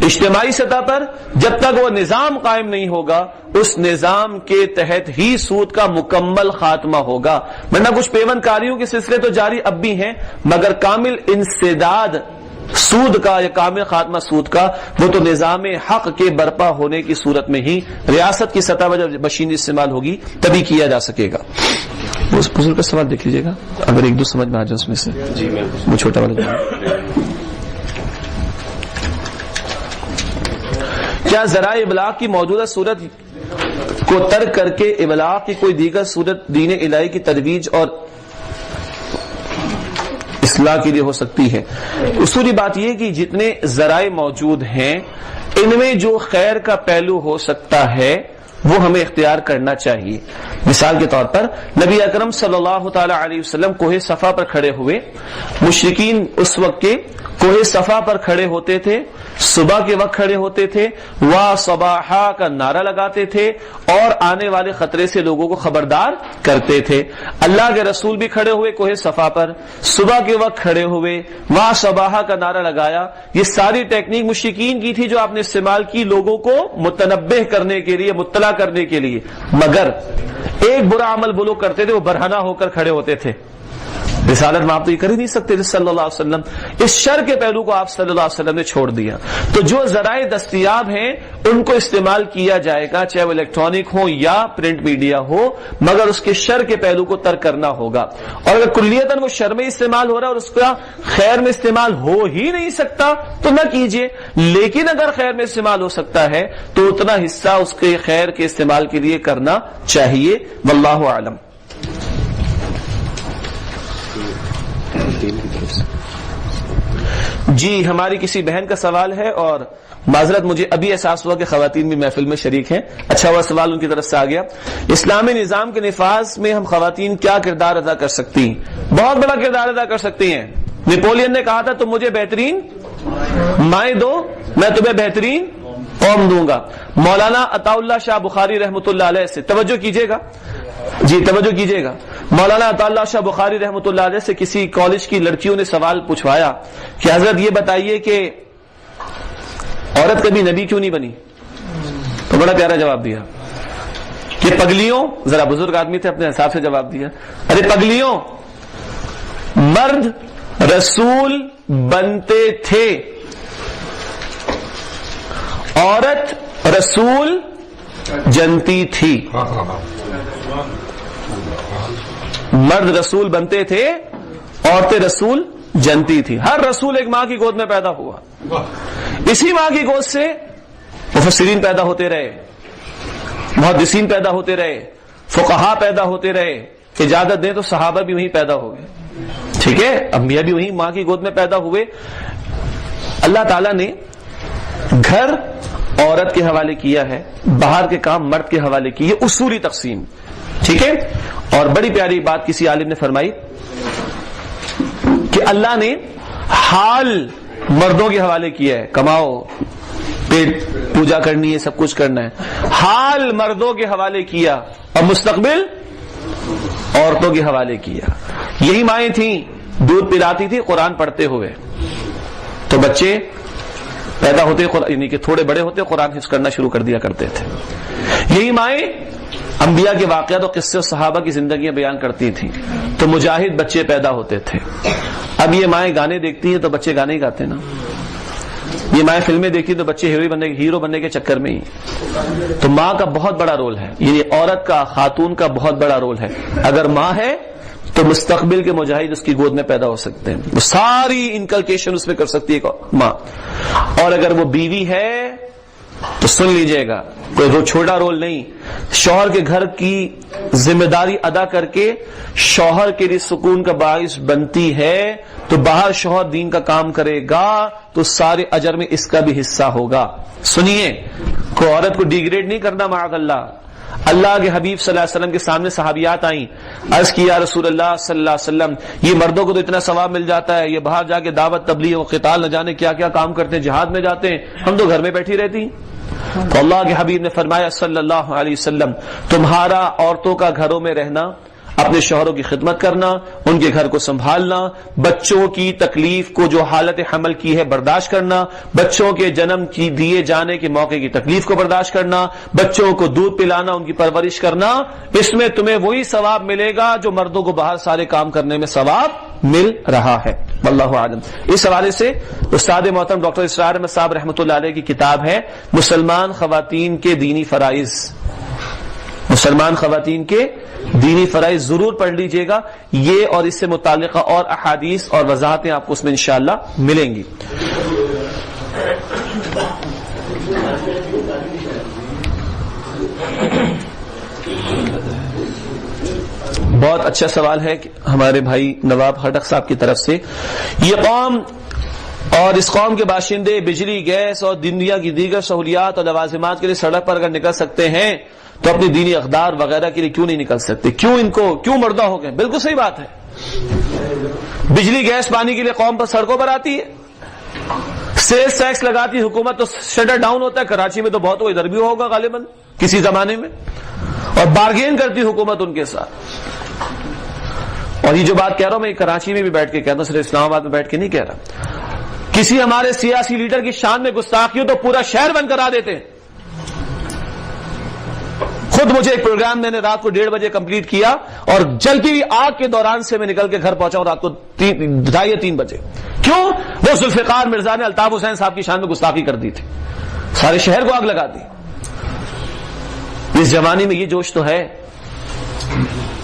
اجتماعی سطح پر جب تک وہ نظام قائم نہیں ہوگا اس نظام کے تحت ہی سود کا مکمل خاتمہ ہوگا. ورنہ کچھ پیوند کاریوں کے سلسلے تو جاری اب بھی ہیں، مگر کامل انسداد سود کا یا کامل خاتمہ سود کا وہ تو نظام حق کے برپا ہونے کی صورت میں ہی ریاست کی سطح پر جب مشین استعمال ہوگی تبھی کیا جا سکے گا. اس بزرگ کا سوال دیکھ لیجیے گا اگر ایک دو سمجھ میں آ جائے اس میں سے. جی میں وہ چھوٹا والا کیا ذرائع ابلاغ کی موجودہ صورت کو ترک کر کے ابلاغ کی کوئی دیگر صورت دین الہی کی ترویج اور اصلاح کے لیے ہو سکتی ہے؟ اصولی بات یہ کہ جتنے ذرائع موجود ہیں ان میں جو خیر کا پہلو ہو سکتا ہے وہ ہمیں اختیار کرنا چاہیے. مثال کے طور پر نبی اکرم صلی اللہ تعالی علیہ وسلم کوہ صفا پر کھڑے ہوئے، مشرکین اس وقت کے کوہ صفا پر کھڑے ہوتے تھے، صبح کے وقت کھڑے ہوتے تھے، وا صباحا کا نعرہ لگاتے تھے اور آنے والے خطرے سے لوگوں کو خبردار کرتے تھے. اللہ کے رسول بھی کھڑے ہوئے کوہ صفا پر، صبح کے وقت کھڑے ہوئے، وا صباحا کا نعرہ لگایا. یہ ساری ٹیکنیک مشرکین کی تھی جو آپ نے استعمال کی لوگوں کو متنبہ کرنے کے لیے، مطلع کرنے کے لیے. مگر ایک برا عمل وہ لوگ کرتے تھے، وہ برہنہ ہو کر کھڑے ہوتے تھے. رسالت میں آپ تو یہ کر ہی نہیں سکتے صلی اللہ علیہ وسلم. اس شر کے پہلو کو آپ صلی اللہ علیہ وسلم نے چھوڑ دیا. تو جو ذرائع دستیاب ہیں ان کو استعمال کیا جائے گا، چاہے وہ الیکٹرانک ہو یا پرنٹ میڈیا ہو، مگر اس کے شر کے پہلو کو ترک کرنا ہوگا. اور اگر کلیتاً وہ شر میں استعمال ہو رہا ہے اور اس کا خیر میں استعمال ہو ہی نہیں سکتا تو نہ کیجیے. لیکن اگر خیر میں استعمال ہو سکتا ہے تو اتنا حصہ اس کے خیر کے استعمال کے لیے کرنا چاہیے. واللہ اعلم. جی ہماری کسی بہن کا سوال ہے اور معذرت مجھے ابھی احساس ہوا کہ خواتین بھی محفل میں شریک ہیں. اچھا ہوا سوال ان کی طرف سے آ گیا. اسلامی نظام کے نفاذ میں ہم خواتین کیا کردار ادا کر سکتی ہیں؟ بہت بڑا کردار ادا کر سکتی ہیں. نیپولین نے کہا تھا تم مجھے بہترین مائیں دو میں تمہیں بہترین قوم دوں گا. مولانا عطا اللہ شاہ بخاری رحمۃ اللہ علیہ سے توجہ کیجیے گا، جی توجہ کیجیے گا. مولانا عطا اللہ شاہ بخاری رحمۃ اللہ علیہ سے کسی کالج کی لڑکیوں نے سوال پوچھوایا کہ حضرت یہ بتائیے کہ عورت کبھی نبی کیوں نہیں بنی؟ تو بڑا پیارا جواب دیا کہ پگلیوں، ذرا بزرگ آدمی تھے اپنے حساب سے جواب دیا، ارے پگلیوں مرد رسول بنتے تھے، عورت رسول جنتی تھی. مرد رسول بنتے تھے، عورتیں رسول جنتی تھی. ہر رسول ایک ماں کی گود میں پیدا ہوا، اسی ماں کی گود سے مفسرین پیدا ہوتے رہے، محدثین پیدا ہوتے رہے، فقہا پیدا ہوتے رہے. اجازت دیں تو صحابہ بھی وہیں پیدا ہو گئے، ٹھیک ہے، انبیاء بھی وہیں ماں کی گود میں پیدا ہوئے. اللہ تعالیٰ نے گھر عورت کے حوالے کیا ہے، باہر کے کام مرد کے حوالے کی، یہ اصولی تقسیم، ٹھیک ہے. اور بڑی پیاری بات کسی عالم نے فرمائی کہ اللہ نے حال مردوں کے حوالے کیا ہے، کماؤ پیٹ پوجا کرنی ہے، سب کچھ کرنا ہے، حال مردوں کے حوالے کیا اور مستقبل عورتوں کے حوالے کیا. یہی مائیں تھیں دودھ پلاتی تھی قرآن پڑھتے ہوئے، تو بچے پیدا ہوتے یعنی کہ تھوڑے بڑے ہوتے قرآن حفظ کرنا شروع کر دیا کرتے تھے. یہی مائیں انبیاء کے واقعات اور قصے اور صحابہ کی زندگیاں بیان کرتی تھیں تو مجاہد بچے پیدا ہوتے تھے. اب یہ مائیں گانے دیکھتی ہیں تو بچے گانے گاتے نا، یہ مائیں فلمیں دیکھتی تو بچے ہیرو بننے کے چکر میں ہی. تو ماں کا بہت بڑا رول ہے، یعنی عورت کا، خاتون کا بہت بڑا رول ہے. اگر ماں ہے تو مستقبل کے مجاہد اس کی گود میں پیدا ہو سکتے ہیں، وہ ساری انکلکیشن اس میں کر سکتی ہے ماں. اور اگر وہ بیوی ہے تو سن لیجئے گا، کوئی چھوٹا رول نہیں، شوہر کے گھر کی ذمہ داری ادا کر کے شوہر کے لیے سکون کا باعث بنتی ہے. تو باہر شوہر دین کا کام کرے گا تو سارے اجر میں اس کا بھی حصہ ہوگا. سنیے، کوئی عورت کو ڈیگریڈ نہیں کرنا معاذ اللہ. اللہ کے حبیب صلی اللہ علیہ وسلم کے سامنے صحابیات آئیں، عرض کیا رسول اللہ صلی اللہ علیہ وسلم یہ مردوں کو تو اتنا ثواب مل جاتا ہے، یہ باہر جا کے دعوت تبلیغ و قتال نہ جانے کیا کیا کام کرتے ہیں، جہاد میں جاتے ہیں، ہم تو گھر میں بیٹھی رہتی ہیں. تو اللہ کے حبیب نے فرمایا صلی اللہ علیہ وسلم تمہارا عورتوں کا گھروں میں رہنا، اپنے شوہروں کی خدمت کرنا، ان کے گھر کو سنبھالنا، بچوں کی تکلیف کو جو حالت حمل کی ہے برداشت کرنا، بچوں کے جنم کی دیے جانے کے موقع کی تکلیف کو برداشت کرنا، بچوں کو دودھ پلانا، ان کی پرورش کرنا، اس میں تمہیں وہی ثواب ملے گا جو مردوں کو باہر سارے کام کرنے میں ثواب مل رہا ہے. واللہ اعلم. اس حوالے سے استاد محترم ڈاکٹر اسرار احمد صاحب رحمۃ اللہ علیہ کی کتاب ہے مسلمان خواتین کے دینی فرائض. مسلمان خواتین کے دینی فرائض ضرور پڑھ لیجئے گا. یہ اور اس سے متعلقہ اور احادیث اور وضاحتیں آپ کو اس میں انشاءاللہ ملیں گی. بہت اچھا سوال ہے کہ ہمارے بھائی نواب خٹک صاحب کی طرف سے، یہ قوم اور اس قوم کے باشندے بجلی، گیس اور دنیا کی دیگر سہولیات اور لوازمات کے لیے سڑک پر اگر نکل سکتے ہیں تو اپنی دینی اقدار وغیرہ کے لیے کیوں نہیں نکل سکتے؟ کیوں مردہ ہو گئے؟ بالکل صحیح بات ہے. بجلی گیس پانی کے لیے قوم پر سڑکوں پر آتی ہے، سیلز ٹیکس لگاتی حکومت تو شٹر ڈاؤن ہوتا ہے. کراچی میں تو بہت ہو، ادھر بھی ہوگا غالباً کسی زمانے میں، اور بارگین کرتی حکومت ان کے ساتھ. اور یہ جو بات کہہ رہا ہوں میں کراچی میں بھی بیٹھ کے کہتا ہوں، صرف اسلام آباد میں بیٹھ کے نہیں کہہ رہا. کسی ہمارے سیاسی لیڈر کی شان میں گستاخی ہو تو پورا شہر بند کرا دیتے ہیں. خود مجھے ایک پروگرام میں نے رات کو 1:30 بجے کمپلیٹ کیا اور جلتی ہوئی آگ کے دوران سے میں نکل کے گھر پہنچا ہوں رات کو 2:30 یا 3 بجے. کیوں؟ وہ ذوالفقار مرزا نے الطاف حسین صاحب کی شان میں گستاخی کر دی تھی، سارے شہر کو آگ لگا دی. اس زمانے میں یہ جوش تو ہے،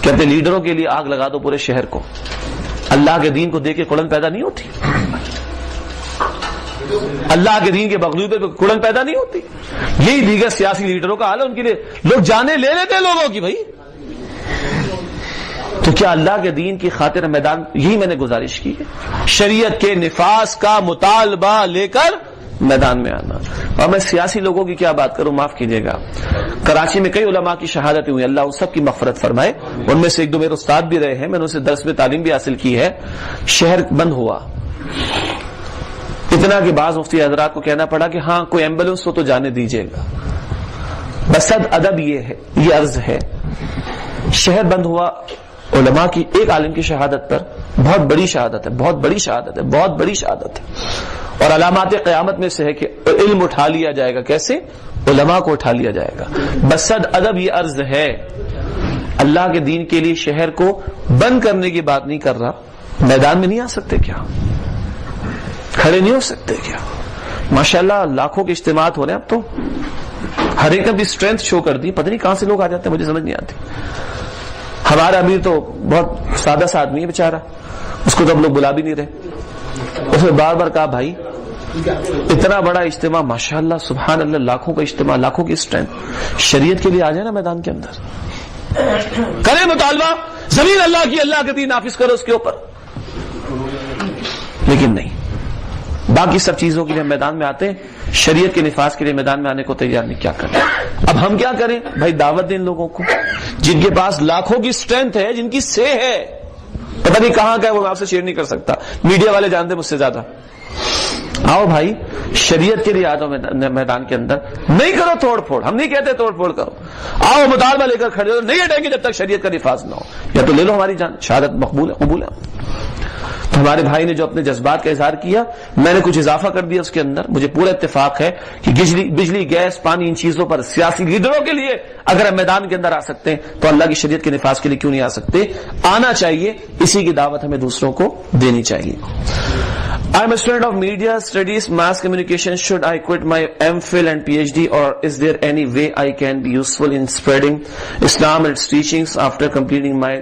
کہتے لیڈروں کے لیے آگ لگا دو پورے شہر کو. اللہ کے دین کو دیکھ کے کڑن پیدا نہیں ہوتی، اللہ کے دین کے بغلو پہ کڑن پیدا نہیں ہوتی. یہی دیگر سیاسی لیڈروں کا حال ہے، ان کے لیے لوگ جانیں لے لیتے ہیں لوگوں کی. بھائی تو کیا اللہ کے دین کی خاطر میدان، یہی میں نے گزارش کی ہے، شریعت کے نفاذ کا مطالبہ لے کر میدان میں آنا. اور میں سیاسی لوگوں کی کیا بات کروں، معاف کیجیے گا. کراچی میں کئی علماء کی شہادتیں ہوئی، اللہ ان سب کی مغفرت فرمائے. ان میں سے 1-2 میرے استاد بھی رہے ہیں، میں نے ان سے درس میں تعلیم بھی حاصل کی ہے. شہر بند ہوا اتنا کہ بعض مفتی حضرات کو کہنا پڑا کہ ہاں کوئی ایمبولینس ہو تو جانے دیجیے گا. بصد ادب یہ عرض ہے، شہر بند ہوا علماء کی ایک عالم کی شہادت پر. بہت بڑی شہادت ہے، بہت بڑی شہادت ہے، بہت بڑی شہادت ہے. اور علامات قیامت میں سے ہے کہ علم اٹھا لیا جائے گا. کیسے؟ علماء کو اٹھا لیا جائے گا. بصد ادب یہ عرض ہے، اللہ کے دین کے لیے شہر کو بند کرنے کی بات نہیں کر رہا. میدان میں نہیں آ سکتے کیا؟ کھڑے نہیں ہو سکتے کیا؟ ماشاءاللہ لاکھوں کے اجتماعات ہو رہے ہیں. اب تو ہر ایک اپنی اسٹرینتھ شو کر دی، پتہ نہیں کہاں سے لوگ آ جاتے ہیں، مجھے سمجھ نہیں آتی. ہمارا امیر تو بہت سادہ سا آدمی ہے بیچارہ، اس کو تو ہم لوگ بلا بھی نہیں رہے. اس نے بار بار کہا بھائی اتنا بڑا اجتماع، ماشاءاللہ سبحان اللہ، لاکھوں کا اجتماع، لاکھوں کی اسٹرینتھ، شریعت کے لیے آ جائے نا میدان کے اندر، کرے مطالبہ، زمین اللہ کی، اللہ کے دین نافذ کرو اس کے اوپر. لیکن نہیں، باقی سب چیزوں کے لیے میدان میں آتے ہیں، شریعت کے نفاذ کے لیے میدان میں آنے کو تیار نہیں. کیا کریں؟ اب ہم کیا کریں بھائی؟ دعوت دیں لوگوں کو جن کے پاس لاکھوں کی اسٹرینتھ ہے، جن کی سے ہے، پتہ نہیں کہاں کا ہے، وہ میں آپ سے شیئر نہیں کر سکتا، میڈیا والے جانتے مجھ سے زیادہ. آؤ بھائی شریعت کے لیے آ جاؤ میدان کے اندر. نہیں کرو توڑ پھوڑ, ہم نہیں کہتے توڑ پھوڑ کرو, آؤ مطالبہ لے کر کھڑے ہو, نہیں ہٹیں گے جب تک شریعت کا نفاذ نہ ہو, یا تو لے لو ہماری جان, شہادت مقبول ہے, قبول ہے. تو ہمارے بھائی نے جو اپنے جذبات کا اظہار کیا, میں نے کچھ اضافہ کر دیا اس کے اندر. مجھے پورا اتفاق ہے کہ بجلی گیس پانی ان چیزوں پر سیاسی لیڈروں کے لیے اگر ہم میدان کے اندر آ سکتے ہیں تو اللہ کی شریعت کے نفاذ کے لیے کیوں نہیں آ سکتے؟ آنا چاہیے, اسی کی دعوت ہمیں دوسروں کو دینی چاہیے. I am a student of media studies, mass communication. Should I quit my MPhil and PhD, or is there any way I can be useful in spreading Islam and its teachings after completing my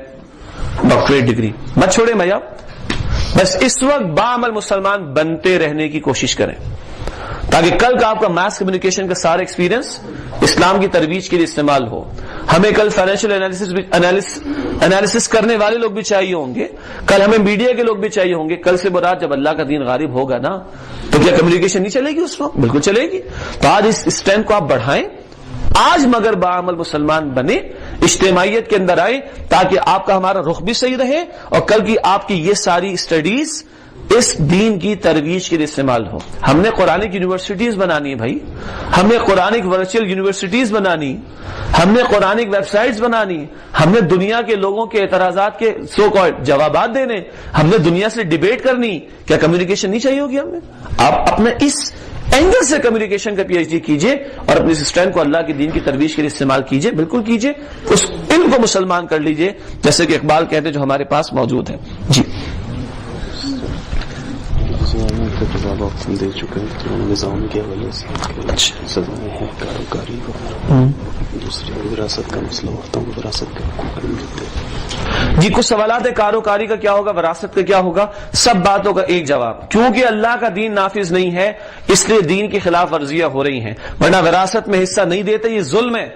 doctorate degree? مت چھوڑے بھیا, بس اس وقت باعمل مسلمان بنتے رہنے کی کوشش کریں تاکہ کل کا آپ کا ماس کمیونیکیشن کا سارا ایکسپیرینس اسلام کی ترویج کے لیے استعمال ہو. ہمیں کل فائنینشیل انالیسس کرنے والے لوگ بھی چاہیے ہوں گے, کل ہمیں میڈیا کے لوگ بھی چاہیے ہوں گے. کل سے برات جب اللہ کا دین غالب ہوگا نا تو کیا کمیونیکیشن نہیں چلے گی اس وقت؟ بالکل چلے گی. تو آج اس اسٹرینتھ کو آپ بڑھائیں, آج مگر باعمل مسلمان بنے, اجتماعیت کے اندر آئے تاکہ آپ کا ہمارا رخ بھی صحیح رہے اور کل کی آپ کی یہ ساری اسٹڈیز اس دین کی ترویج کے لیے استعمال ہو. ہم نے قرآنک یونیورسٹیز بنانی ہے بھائی, ہم نے قرآنک ورچوئل یونیورسٹیز بنانی, ہم نے قرآنک ویب سائٹس بنانی, ہم نے دنیا کے لوگوں کے اعتراضات کے سو کالڈ جوابات دینے, ہم نے دنیا سے ڈیبیٹ کرنی. کیا کمیونیکیشن نہیں چاہیے ہوگی ہمیں؟ آپ اپنے اس اینگل سے کمیونیکیشن کا PhD کیجئے اور اپنے اسٹرینتھ کو اللہ کے دین کی ترویج کے لیے استعمال کیجئے, بالکل کیجئے. اس علم کو مسلمان کر لیجئے جیسے کہ اقبال کہتے ہیں جو ہمارے پاس موجود ہے. جی جواب آپ دے چکے ہیں نظام کے حوالے سے, سزائیں ہیں کاروکاری کو, دوسری وراثت کا مسئلہ ہوتا ہے, وراثت کا جی کچھ سوالات ہے. کاروکاری کا کیا ہوگا, وراثت کا کیا ہوگا؟ سب باتوں کا ایک جواب, کیونکہ اللہ کا دین نافذ نہیں ہے اس لیے دین کی خلاف ورزیاں ہو رہی ہیں, ورنہ وراثت میں حصہ نہیں دیتے, یہ ظلم ہے.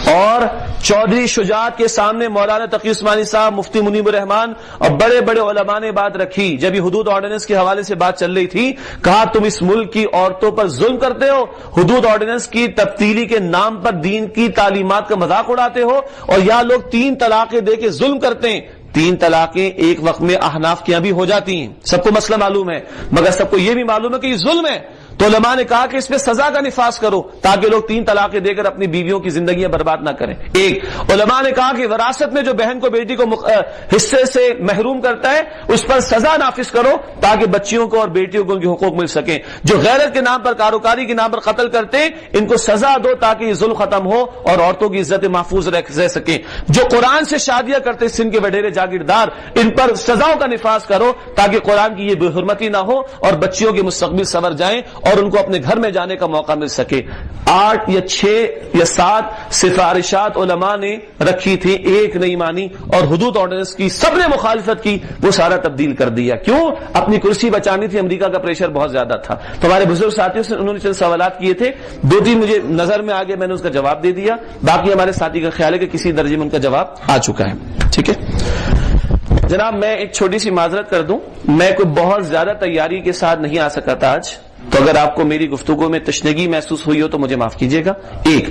اور چودھری شجاعت کے سامنے مولانا تقی عثمانی صاحب, مفتی منیب الرحمان اور بڑے بڑے علماء نے بات رکھی جب یہ حدود آرڈیننس کے حوالے سے بات چل رہی تھی. کہا تم اس ملک کی عورتوں پر ظلم کرتے ہو, حدود آرڈیننس کی تبدیلی کے نام پر دین کی تعلیمات کا مذاق اڑاتے ہو, اور یہاں لوگ 3 طلاقیں دے کے ظلم کرتے ہیں. 3 طلاقیں ایک وقت میں احناف کے یہاں بھی ہو جاتی ہیں, سب کو مسئلہ معلوم ہے, مگر سب کو یہ بھی معلوم ہے کہ یہ ظلم ہے. تو علماء نے کہا کہ اس پہ سزا کا نفاذ کرو تاکہ لوگ 3 طلاقیں دے کر اپنی بیویوں کی زندگیاں برباد نہ کریں. ایک علماء نے کہا کہ وراثت میں جو بہن کو بیٹی کو حصے سے محروم کرتا ہے اس پر سزا نافذ کرو تاکہ بچیوں کو اور بیٹیوں کو ان کے حقوق مل سکیں. جو غیرت کے نام پر, کاروکاری کے نام پر قتل کرتے ہیں ان کو سزا دو تاکہ یہ ظلم ختم ہو اور عورتوں کی عزت محفوظ رہ سکیں. جو قرآن سے شادیاں کرتے سندھ کے وڈیرے جاگیردار, ان پر سزاؤں کا نفاذ کرو تاکہ قرآن کی یہ بے حرمتی نہ ہو اور بچیوں کے مستقبل سنور جائیں اور ان کو اپنے گھر میں جانے کا موقع مل سکے. 8 یا 6 یا 7 سفارشات علماء نے رکھی تھی, ایک نہیں مانی اور حدود آرڈیننس کی سب نے مخالفت کی, وہ سارا تبدیل کر دیا. کیوں؟ اپنی کرسی بچانی تھی, امریکہ کا پریشر بہت زیادہ تھا. تو ہمارے بزرگ ساتھیوں سے انہوں نے چند سوالات کیے تھے, 2-3 مجھے نظر میں آگے, میں نے اس کا جواب دے دیا. باقی ہمارے ساتھی کا خیال ہے کہ کسی درجے میں ان کا جواب آ چکا ہے. ٹھیک ہے جناب, میں ایک چھوٹی سی معذرت کر دوں, میں کوئی بہت زیادہ تیاری کے ساتھ نہیں آ سکا تھا آج, تو اگر آپ کو میری گفتگو میں تشنگی محسوس ہوئی ہو تو مجھے معاف کیجیے گا. ایک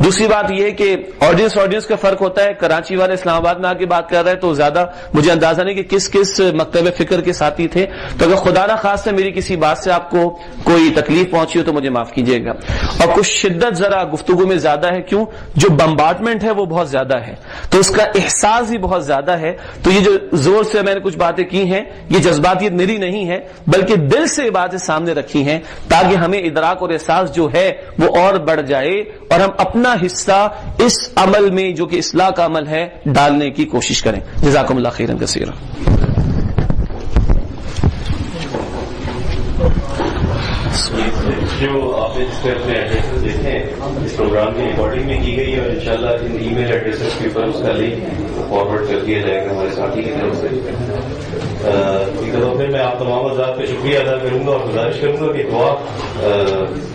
دوسری بات یہ کہ آڈینس کا فرق ہوتا ہے. کراچی والے اسلام آباد میں آ کے بات کر رہے ہیں تو زیادہ مجھے اندازہ نہیں کہ کس مکتب فکر کے ساتھی تھے, تو اگر خدا نہ خاص سے میری کسی بات سے آپ کو کوئی تکلیف پہنچی ہو تو مجھے معاف کیجیے گا. اور کچھ شدت ذرا گفتگو میں زیادہ ہے, کیوں؟ جو بمبارڈمنٹ ہے وہ بہت زیادہ ہے تو اس کا احساس بھی بہت زیادہ ہے. تو یہ جو زور سے میں نے کچھ باتیں کی ہیں یہ جذباتیت میری نہیں ہے بلکہ دل سے باتیں سامنے رکھی ہیں تاکہ ہمیں ادراک اور احساس جو ہے وہ اور بڑھ جائے اور ہم اپنا حصہ اس عمل میں جو کہ اصلاح کا عمل ہے ڈالنے کی کوشش کریں. جزاکم اللہ خیرا کثیرا. جو آپ نے اپنے ایڈریس دیکھے اس پروگرام کی ریکارڈنگ میں کی گئی ہے اور انشاءاللہ ان ای میل ایڈریسز کے اوپر اس کا لنک فارورڈ کر دیا جائے گا ہمارے ساتھی کی طرف سے. ایک دفعہ میں آپ تمام حضرات کا شکریہ ادا کروں گا اور گزارش کروں گا کہ دعا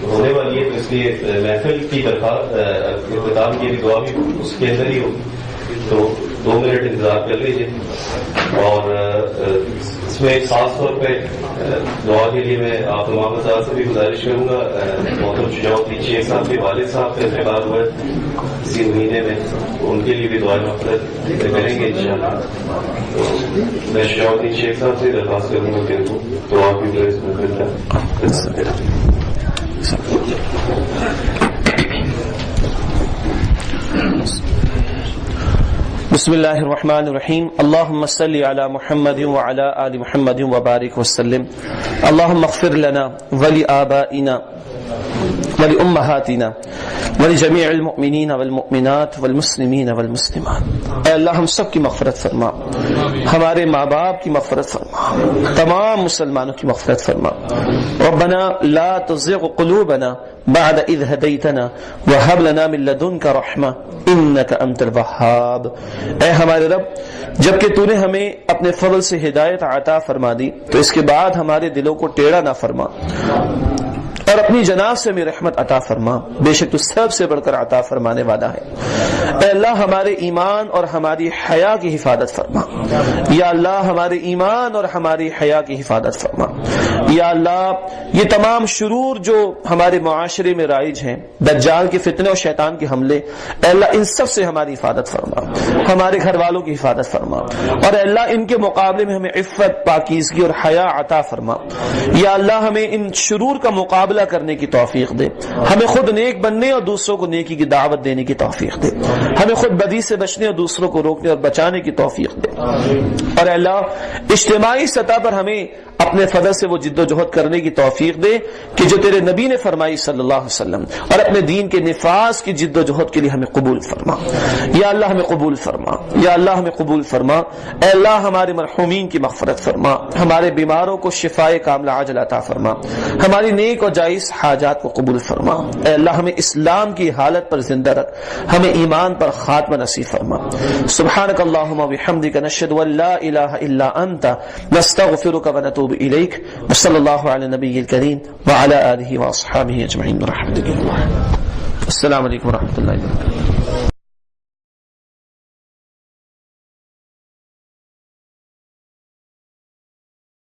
ہونے والی ہے تو اس لیے محفل کی درخواست اختتام کی دعا بھی اس کے اندر ہی ہوگی, تو 2 منٹ انتظار کر لیجیے. اور اس میں ایک خاص طور پہ دعا کے لیے میں آپ تمام حضرات سے بھی گزارش کروں گا. محترم شجاعت شیخ صاحب کے والد صاحب کا انتقال ہوا ہے اسی مہینے میں, ان کے لیے بھی دعا مغفرت کریں گے انشاءاللہ. تو میں شجاعت شیخ صاحب سے درخواست کروں گا کہ دعا کی بسم اللہ الرحمن الرحیم اللہم صلی علی محمد وعلی آل محمد وبارک وسلم اللہم اغفر لنا ولآبائنا ولأمہاتنا ولجمیع المؤمنین والمؤمنات والمسلمین والمسلمات۔ اے اللہ ہم سب کی مغفرت فرما، ہمارے ماں باپ کی مغفرت فرما، تمام مسلمانوں کی مغفرت فرما۔ ربنا لا تزغ قلوبنا بعد اذ ہدیتنا وہب لنا من لدنک رحمہ انک انت الوہاب۔ اے ہمارے رب، جبکہ تو نے ہمیں اپنے فضل سے ہدایت عطا فرما دی تو اس کے بعد ہمارے دلوں کو ٹیڑھا نہ فرما اور اپنی جناب سے ہمیں رحمت عطا فرما، بے شک تو سب سے بڑھ کر عطا فرمانے والا ہے۔ اے اللہ ہمارے ایمان اور ہماری حیا کی حفاظت فرما، یا اللہ ہمارے ایمان اور ہماری حیا کی حفاظت فرما۔ یا اللہ یہ تمام شرور جو ہمارے معاشرے میں رائج ہیں، دجال کے فتنے اور شیطان کے حملے، اے اللہ ان سب سے ہماری حفاظت فرما، ہمارے گھر والوں کی حفاظت فرما، اور اے اللہ ان کے مقابلے میں ہمیں عفت، پاکیزگی اور حیا عطا فرما۔ یا اللہ ہمیں ان شرور کا مقابلہ کرنے کی توفیق دے، ہمیں خود نیک بننے اور دوسروں کو نیکی کی دعوت دینے کی توفیق دے، ہمیں خود بدی سے بچنے اور دوسروں کو روکنے اور بچانے کی توفیق دے، اور اے اللہ اجتماعی سطح پر ہمیں اپنے فضل سے وہ جد و جہد کرنے کی توفیق دے کہ جو تیرے نبی نے فرمائی صلی اللہ علیہ وسلم، اور اپنے دین کے نفاذ کی جد و جہد کے لیے ہمیں قبول فرما۔ یا اللہ ہمیں قبول فرما، یا اللہ ہمیں قبول فرما۔ اے اللہ ہمارے مرحومین کی مغفرت فرما، ہمارے بیماروں کو شفائے کاملہ عاجل عطا فرما، ہماری نیک اور جائز حاجات کو قبول فرما۔ اے اللہ ہمیں اسلام کی حالت پر زندہ رکھ، ہمیں ایمان پر خاتمہ نصیب فرما۔ سبحانک اللہم وبحمدک نشہد ان لا الہ الا انت نستغفرک ونتوب الیک وصلی اللہ علی نبی الکریم وعلی آلہ واصحابہ اجمعین برحمتک۔ السلام علیکم ورحمۃ اللہ وبرکاتہ۔